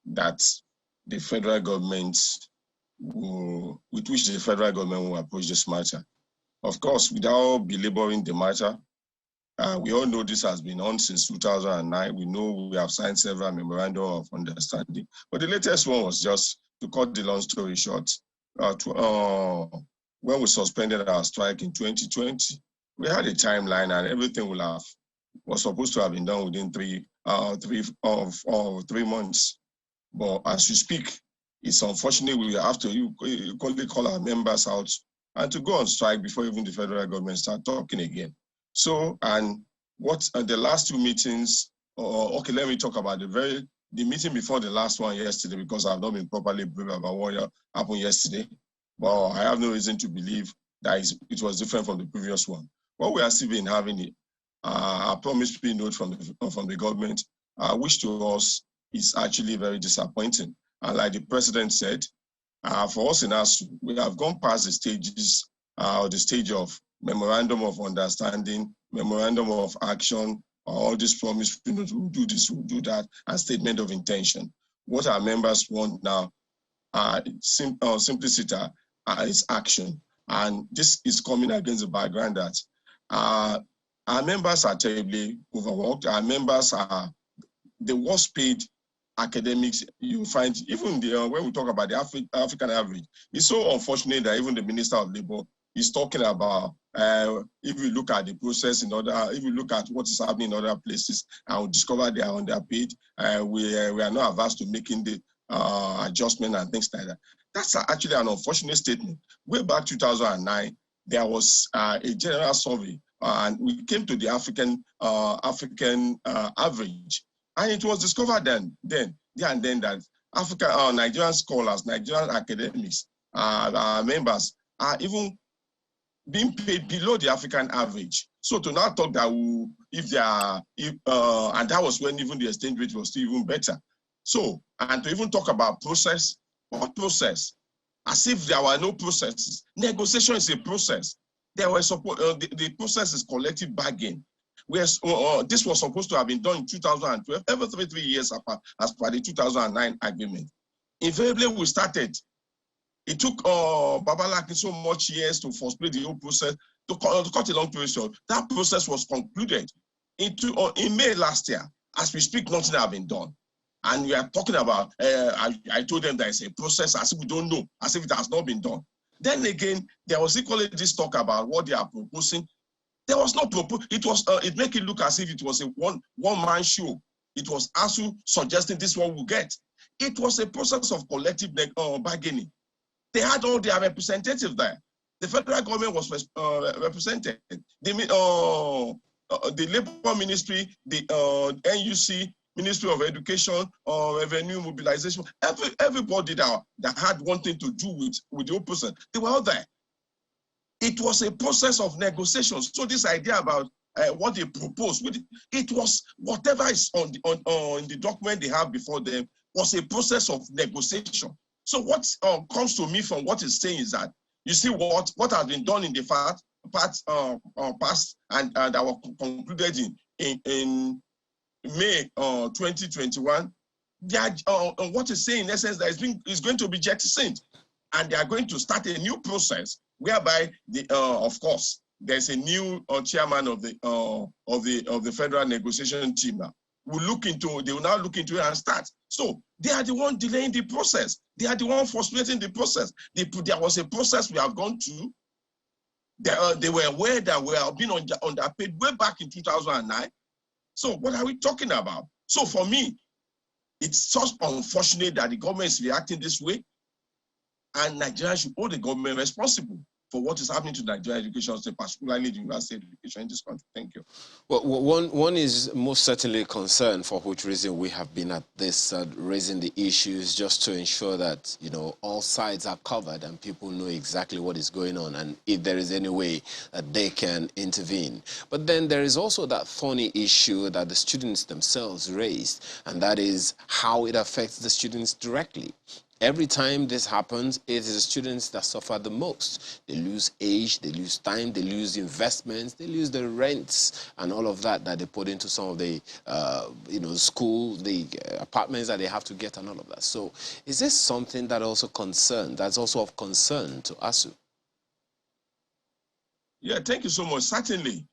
that the federal government with which the federal government will approach this matter. Of course, without belaboring the matter, we all know this has been on since 2009. We know we have signed several memorandum of understanding, but the latest one was just, to cut the long story short, when we suspended our strike in 2020, we had a timeline and everything was supposed to have been done within 3 months. But as we speak, it's unfortunate we have to call our members out and to go on strike before even the federal government start talking again. So, and what the last 2 meetings, okay, let me talk about the meeting before the last one yesterday, because I've not been properly briefed about what happened yesterday. But I have no reason to believe that it was different from the previous one. What we are still been having a promissory note from the government, which to us is actually very disappointing. And like the president said, for us in ASUU, we have gone past the stages, the stage of memorandum of understanding, memorandum of action, all these promises, we'll do this, we'll do that, and statement of intention. What our members want now, simplicity, is action. And this is coming against the background that our members are terribly overworked. Our members are the worst paid academics you find, even when we talk about the African average. It's so unfortunate that even the Minister of Labour is talking about, if you look at the process if you look at what is happening in other places, and we discover they are underpaid, we are not averse to making the adjustment and things like that. That's actually an unfortunate statement. Way back 2009, there was a general survey, and we came to the African average. And it was discovered then that Nigerian scholars, Nigerian academics, our members are even being paid below the African average. So to now talk that and that was when even the exchange rate was still even better. So, and to even talk about process, what process? As if there were no processes. Negotiation is a process. The process is collective bargaining. This was supposed to have been done in 2012, every 3 years as per the 2009 agreement. Invariably, we started. It took Babalaki so much years to frustrate the whole process. To cut a long story short, that process was concluded in May last year. As we speak, nothing has been done. And we are talking about, I told them there is a process, as if we don't know, as if it has not been done. Then again, there was equally this talk about what they are proposing. There was no proposal. It make it look as if it was a one-man show. It was ASUU suggesting this one we'll get. It was a process of collective bargaining. They had all their representatives there. The federal government was represented. The Labour Ministry, the NUC, Ministry of Education, Revenue, Mobilization, everybody that had one thing to do with the whole process, they were all there. It was a process of negotiations. So this idea about what they proposed, it was whatever is on the document they have before them was a process of negotiation. So what comes to me from what it's saying is that, you see what has been done in the past and that was concluded in May 2021, what is saying in essence that is going to be jettisoned, and they are going to start a new process whereby of course there's a new chairman of the federal negotiation team now. They will now look into it and start. So they are the one delaying the process. They are the one frustrating the process. There was a process we have gone to. They were aware that we have been underpaid way back in 2009. So what are we talking about? So for me, it's just unfortunate that the government is reacting this way, and Nigeria should hold the government responsible for what is happening to Nigerian education, particularly the university education in this country. Thank you. Well, one is most certainly concerned, for which reason we have been at this, raising the issues just to ensure that, all sides are covered and people know exactly what is going on and if there is any way that they can intervene. But then there is also that thorny issue that the students themselves raised, and that is how it affects the students directly. Every time this happens, it is the students that suffer the most. They lose age, they lose time, they lose investments, they lose the rents and all of that that they put into some of the, school, the apartments that they have to get and all of that. So is this something that that's also of concern to ASUU? Yeah, thank you so much. Certainly.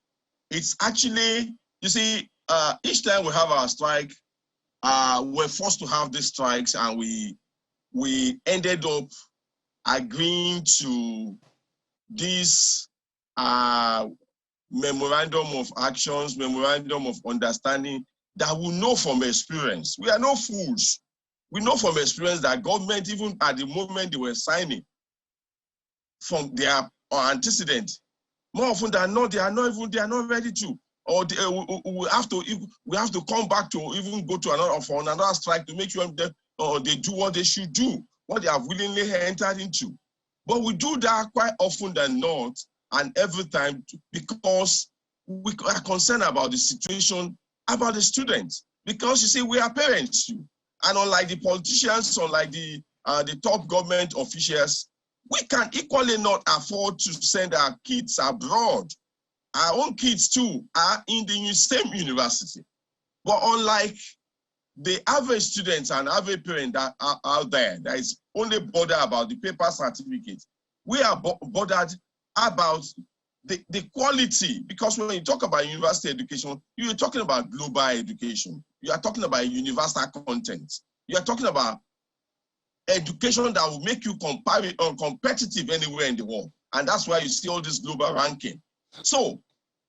It's actually, you see, each time we have our strike, we're forced to have these strikes, and we ended up agreeing to this memorandum of actions, memorandum of understanding that we know from experience. We are no fools. We know from experience that government, even at the moment they were signing, from their antecedent, more often than not, they are not ready to, or we have to come back to even go to another strike to make sure that they do what they should do, what they have willingly entered into. But we do that quite often than not, and every time, because we are concerned about the situation, about the students. Because you see, we are parents too, and unlike the politicians, unlike the top government officials, we can equally not afford to send our kids abroad. Our own kids too are in the same university. But unlike the average students and average parent that are out there that is only bothered about the paper certificate, we are bothered about the quality. Because when you talk about university education, you're talking about global education. You are talking about universal content. You are talking about education that will make you competitive anywhere in the world. And that's why you see all this global ranking. So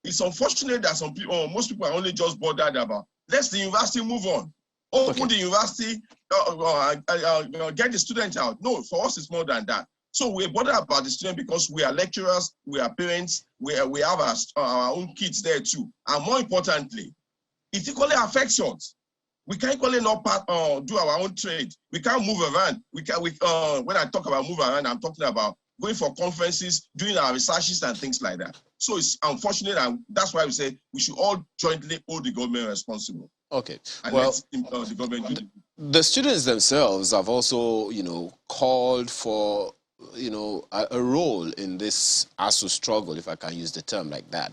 it's unfortunate that some people, most people are only just bothered about, let the university move on. Open the university, get the students out. No, for us, it's more than that. So we're bothered about the student because we are lecturers, we are parents, we have our own kids there too. And more importantly, it equally affects us. We can equally not do our own trade. We can't move around. When I talk about move around, I'm talking about going for conferences, doing our researches and things like that. So it's unfortunate, and that's why we say we should all jointly hold the government responsible. Okay. And well, let the government do the students themselves have also, called for, a role in this ASUU struggle, if I can use the term like that.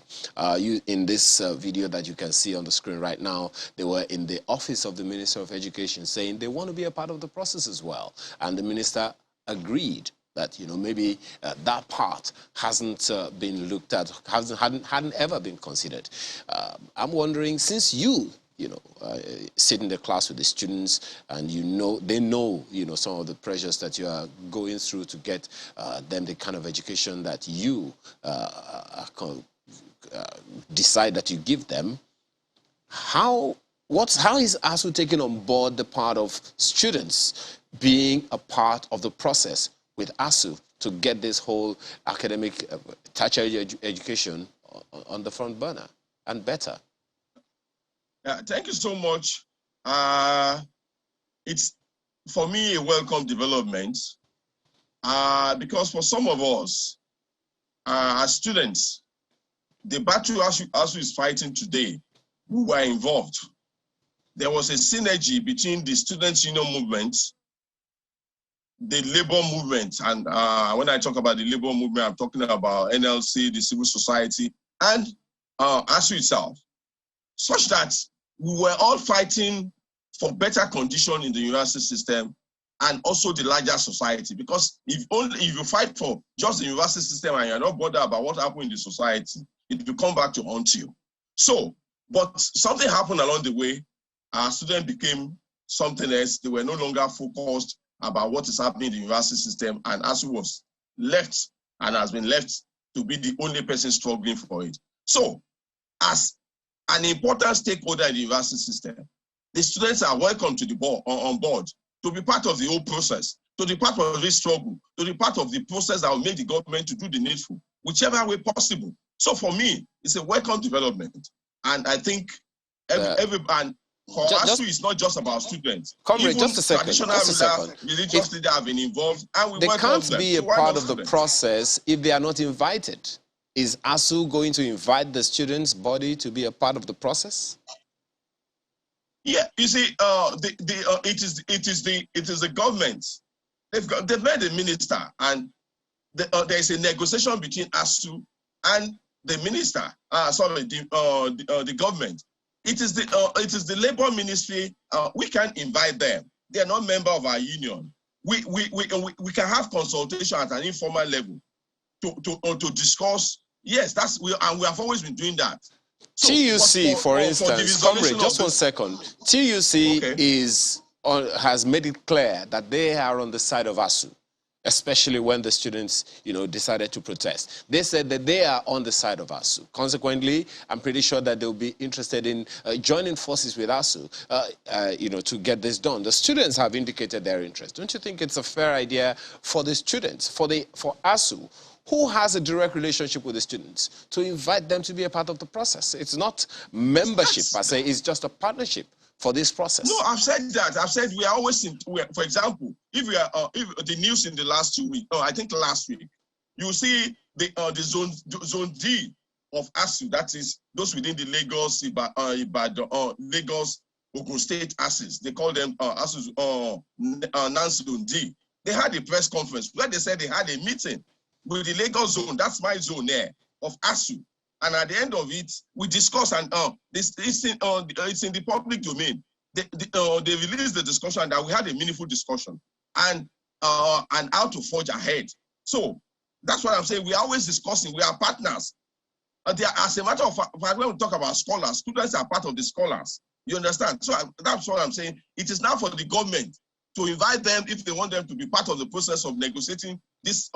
In this video that you can see on the screen right now, they were in the office of the Minister of Education saying they want to be a part of the process as well. And the minister agreed that, maybe that part hasn't been looked at, hadn't ever been considered. I'm wondering, since you sit in the class with the students, and they know some of the pressures that you are going through to get them the kind of education that you decide that you give them. How is ASUU taking on board the part of students being a part of the process with ASUU to get this whole academic tertiary education on the front burner and better? Thank you so much. It's, for me, a welcome development because for some of us, as students, the battle ASUU is fighting today, who were involved, there was a synergy between the students' union movement, the labor movement, and when I talk about the labor movement, I'm talking about NLC, the civil society, and ASUU itself, such that we were all fighting for better condition in the university system and also the larger society. Because if you fight for just the university system and you're not bothered about what happened in the society, it will come back to haunt you. So, but something happened along the way. Our students became something else. They were no longer focused about what is happening in the university system, and ASUU was left and has been left to be the only person struggling for it. So, as an important stakeholder in the university system, the students are welcome to the on board to be part of the whole process, to be part of this struggle, to be part of the process that will make the government to do the needful, whichever way possible. So for me, it's a welcome development. And I think everyone, for ASUU, it's not just about students. Comrade, even just a second. Traditional religious leaders have been involved, and we they welcome can't them. be a So part of the process if they are not invited. Is ASUU going to invite the students' body to be a part of the process? Yeah, you see, it is the government They've met the minister, and there is a negotiation between ASUU and the minister. The government. It is the labor ministry. We can invite them. They are not member of our union. We can have consultation at an informal level to discuss. Yes, we have always been doing that. So, TUC, for instance, comrade, just 1 second. TUC has made it clear that they are on the side of ASUU, especially when the students, decided to protest. They said that they are on the side of ASUU. Consequently, I'm pretty sure that they'll be interested in joining forces with ASUU, to get this done. The students have indicated their interest. Don't you think it's a fair idea for the students, for ASUU, who has a direct relationship with the students, to invite them to be a part of the process? It's not membership, per se, it's just a partnership for this process. No, I've said that. I've said we are always, for example, if the news in the last 2 weeks, I think last week, you see the zone D of ASUU, that is those within the Lagos, Lagos, Ogun State ASUUs. They call them ASUU NASS Zone D. They had a press conference where they said they had a meeting with the Lagos zone, that's my zone there, of ASUU. And at the end of it, we discuss, and it's in the public domain. They released the discussion that we had a meaningful discussion and how to forge ahead. So that's what I'm saying. We are always discussing. We are partners. As a matter of fact, when we talk about scholars, students are part of the scholars. You understand? So that's what I'm saying. It is now for the government to invite them if they want them to be part of the process of negotiating this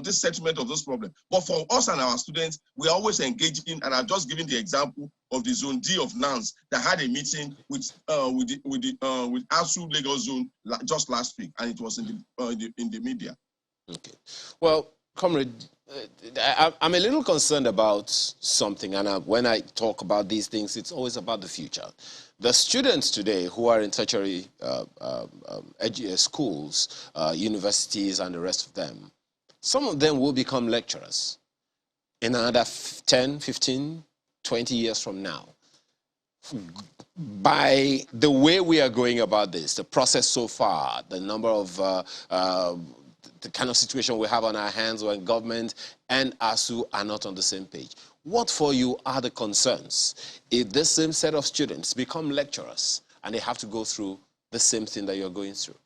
this settlement of this problem. But for us and our students, we are always engaging, and I've just given the example of the Zone D of NANS that had a meeting with ASUU Lagos Zone just last week, and it was in the media. Okay. Well, comrade, I'm a little concerned about something, and when I talk about these things, it's always about the future. The students today who are in tertiary schools, universities, and the rest of them, some of them will become lecturers in another 10, 15, 20 years from now. By the way we are going about this, the process so far, the number of the kind of situation we have on our hands when government and ASUU are not on the same page. What for you are the concerns if this same set of students become lecturers and they have to go through the same thing that you're going through?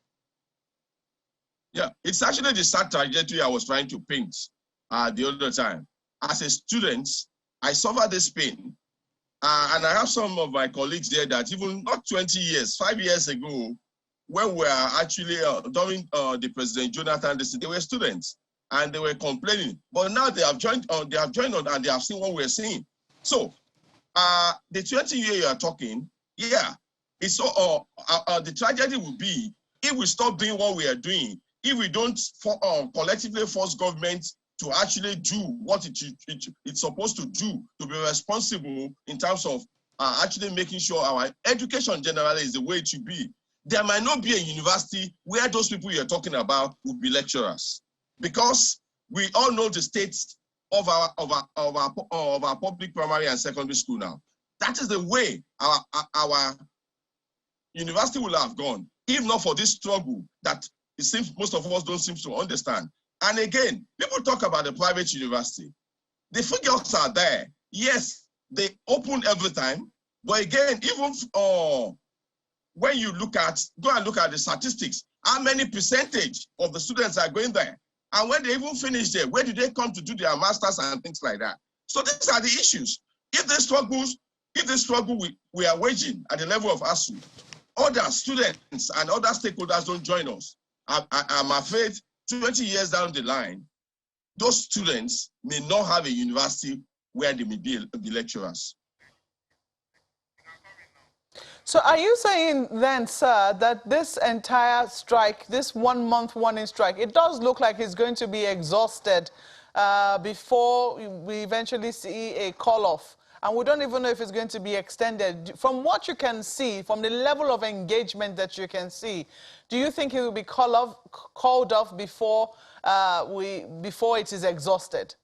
Yeah, it's actually the sad trajectory I was trying to paint the other time. As a student, I suffer this pain. And I have some of my colleagues there that even not 20 years, 5 years ago, when we were actually during the President Jonathan, they were students and they were complaining. But now they have joined on, and they have seen what we're seeing. So the 20 year you are talking, yeah, it's so the tragedy would be if we stop doing what we are doing, if we don't collectively force government to actually do what it's supposed to do, to be responsible in terms of actually making sure our education generally is the way it should be. There might not be a university where those people you're talking about will be lecturers, because we all know the state of our public primary and secondary school now. That is the way our university will have gone, if not for this struggle that it seems most of us don't seem to understand. And again, people talk about the private university. The figures are there. Yes, they open every time, but again, even when you go and look at the statistics, how many percentage of the students are going there? And when they even finish there, where do they come to do their masters and things like that? So these are the issues. If the struggle we are waging at the level of ASUU, other students and other stakeholders don't join us, I'm afraid 20 years down the line, those students may not have a university where they may be lecturers. So are you saying then, sir, that this entire strike, this 1 month warning strike, it does look like it's going to be exhausted before we eventually see a call-off? And we don't even know if it's going to be extended. From what you can see, from the level of engagement that you can see, do you think it will be called off before it is exhausted?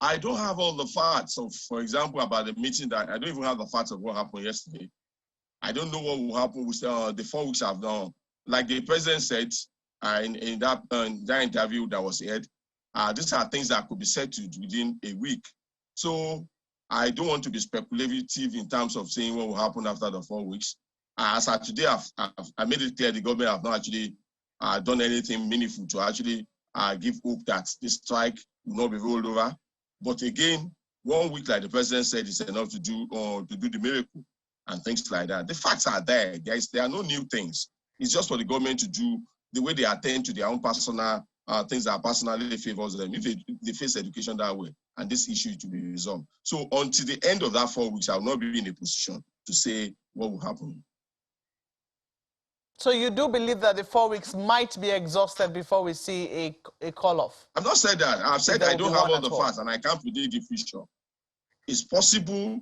I don't have all the facts of, for example, about the meeting that I don't even have the facts of what happened yesterday. I don't know what will happen with the 4 weeks I've done. Like the president said in that interview that was aired, these are things that could be settled within a week. So I don't want to be speculative in terms of saying what will happen after the 4 weeks. As of today, I made it clear the government have not actually done anything meaningful to actually give hope that this strike will not be rolled over. But again, 1 week, like the president said, is enough to do the miracle and things like that. The facts are there. There are no new things. It's just for the government to do the way they attend to their own personal things that personally favors them. If they face education that way, and this issue to be resolved. So until the end of that 4 weeks, I will not be in a position to say what will happen. So you do believe that the 4 weeks might be exhausted before we see a call-off? I've not said that. I've said I don't have all the facts and I can't predict the future. It's possible.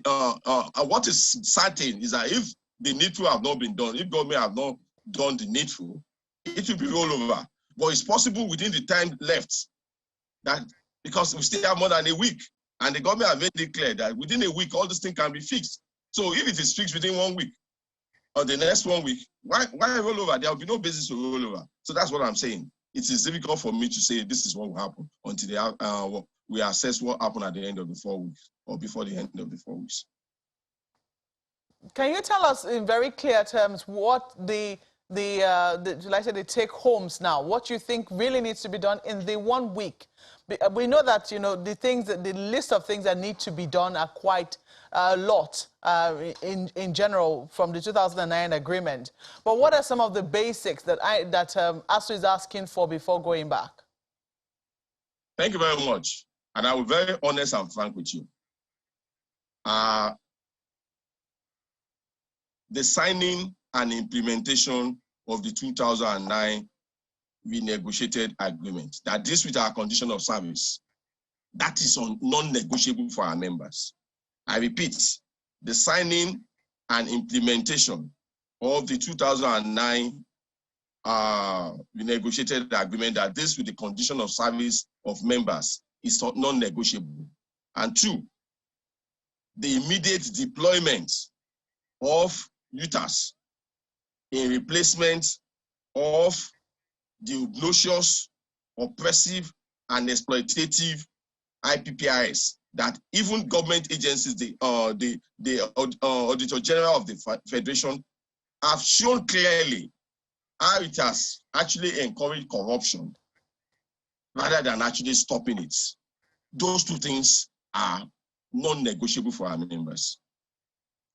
What is certain is that if the needful have not been done, if government have not done the needful, it will be rolled over. But it's possible within the time left, that because we still have more than a week, and the government have made it clear that within a week all this thing can be fixed. So if it is fixed within 1 week, or the next 1 week, why roll over? There will be no basis to roll over. So that's what I'm saying. It is difficult for me to say this is what will happen until we assess what happened at the end of the 4 weeks or before the end of the 4 weeks. Can you tell us in very clear terms what the take homes now, what you think really needs to be done in the 1 week? We know that, you know, the list of things that need to be done are quite a lot in general from the 2009 agreement. But what are some of the basics that ASUU is asking for before going back? Thank you very much. And I will be very honest and frank with you. The signing and implementation of the 2009 renegotiated agreement, that this with our condition of service, that is non-negotiable for our members. I repeat, the signing and implementation of the 2009 renegotiated agreement, that this with the condition of service of members is non-negotiable. And two, the immediate deployment of UTAS in replacement of the obnoxious, oppressive, and exploitative IPPIS that even government agencies, the Auditor General of the Federation, have shown clearly how it has actually encouraged corruption rather than actually stopping it. Those two things are non-negotiable for our members.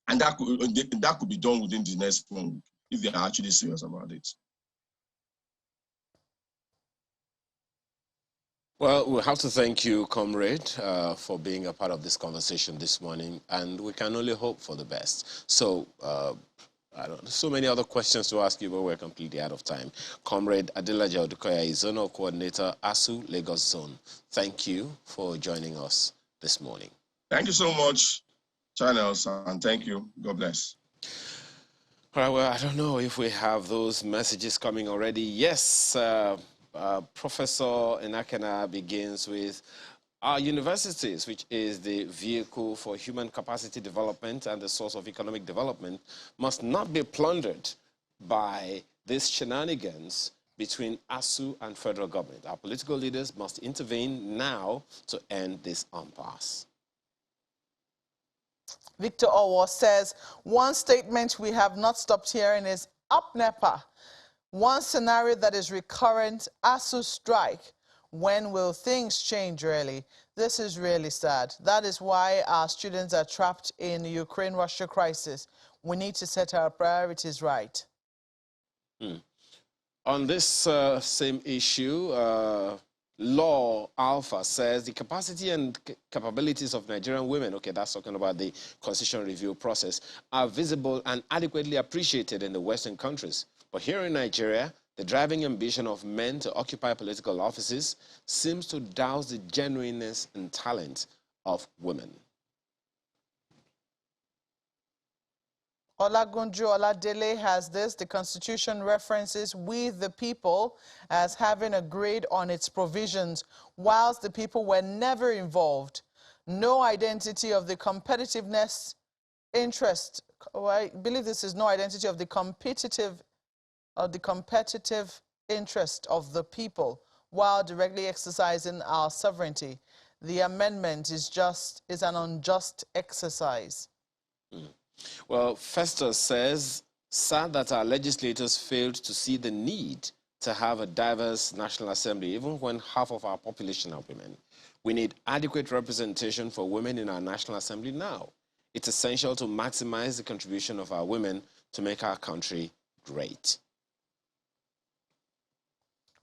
And that could be done within the next 1 week if they are actually serious about it. Well, we have to thank you, Comrade, for being a part of this conversation this morning, and we can only hope for the best. So, so many other questions to ask you, but we're completely out of time. Comrade Adelaja Odukoya is Zonal Coordinator, ASUU Lagos Zone. Thank you for joining us this morning. Thank you so much, channels, and thank you. God bless. All right, well, I don't know if we have those messages coming already. Yes, Professor Enakena begins with our universities, which is the vehicle for human capacity development and the source of economic development, must not be plundered by these shenanigans between ASUU and federal government. Our political leaders must intervene now to end this impasse. Victor Owo says, one statement we have not stopped hearing is up NEPA. One scenario that is recurrent, ASUU strike. When will things change, really? This is really sad. That is why our students are trapped in the Ukraine-Russia crisis. We need to set our priorities right. On this same issue, Law Alpha says the capacity and capabilities of Nigerian women, okay, that's talking about the constitutional review process, are visible and adequately appreciated in the Western countries. But here in Nigeria, the driving ambition of men to occupy political offices seems to douse the genuineness and talent of women. Olagunju Oladele has this. The Constitution references "we the people" as having agreed on its provisions, whilst the people were never involved. No identity of the competitiveness interest, or I believe this is no identity of the competitive interest of the people while directly exercising our sovereignty. The amendment is an unjust exercise. Well, Festus says, sad that our legislators failed to see the need to have a diverse National Assembly, even when half of our population are women. We need adequate representation for women in our National Assembly now. It's essential to maximize the contribution of our women to make our country great.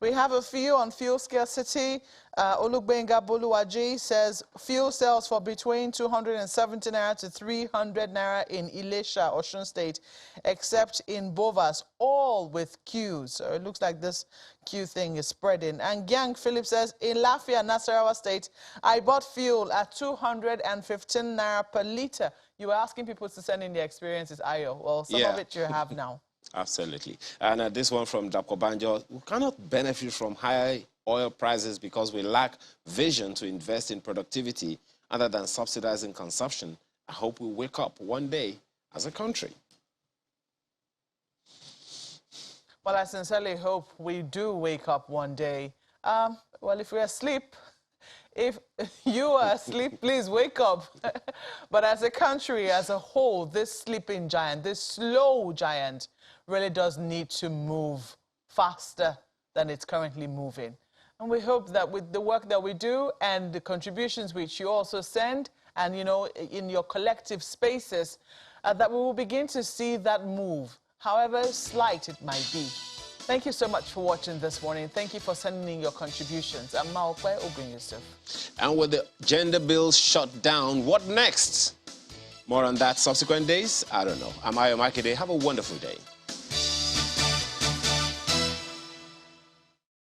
We have a few on fuel scarcity. Olugbenga Boluwaji says fuel sells for between 270 naira to 300 naira in Ilesha, Osun State, except in Bovas, all with queues. So it looks like this queue thing is spreading. And Gang Philip says, in Lafia, Nasarawa State, I bought fuel at 215 naira per litre. You were asking people to send in their experiences, Ayo. Well, some of it you have now. Absolutely. And this one from Dapko Banjo, we cannot benefit from high oil prices because we lack vision to invest in productivity other than subsidizing consumption. I hope we wake up one day as a country. Well, I sincerely hope we do wake up one day. Well, if we're asleep, if you are asleep, please wake up. But as a country, as a whole, this sleeping giant, this slow giant, really does need to move faster than it's currently moving. And we hope that with the work that we do and the contributions which you also send, and, you know, in your collective spaces, that we will begin to see that move, however slight it might be. Thank you so much for watching this morning. Thank you for sending in your contributions. I'm Maokwe Ogun Yusuf. And with the gender bills shut down, what next? More on that subsequent days? I don't know. I'm Ayo Makide. Have a wonderful day.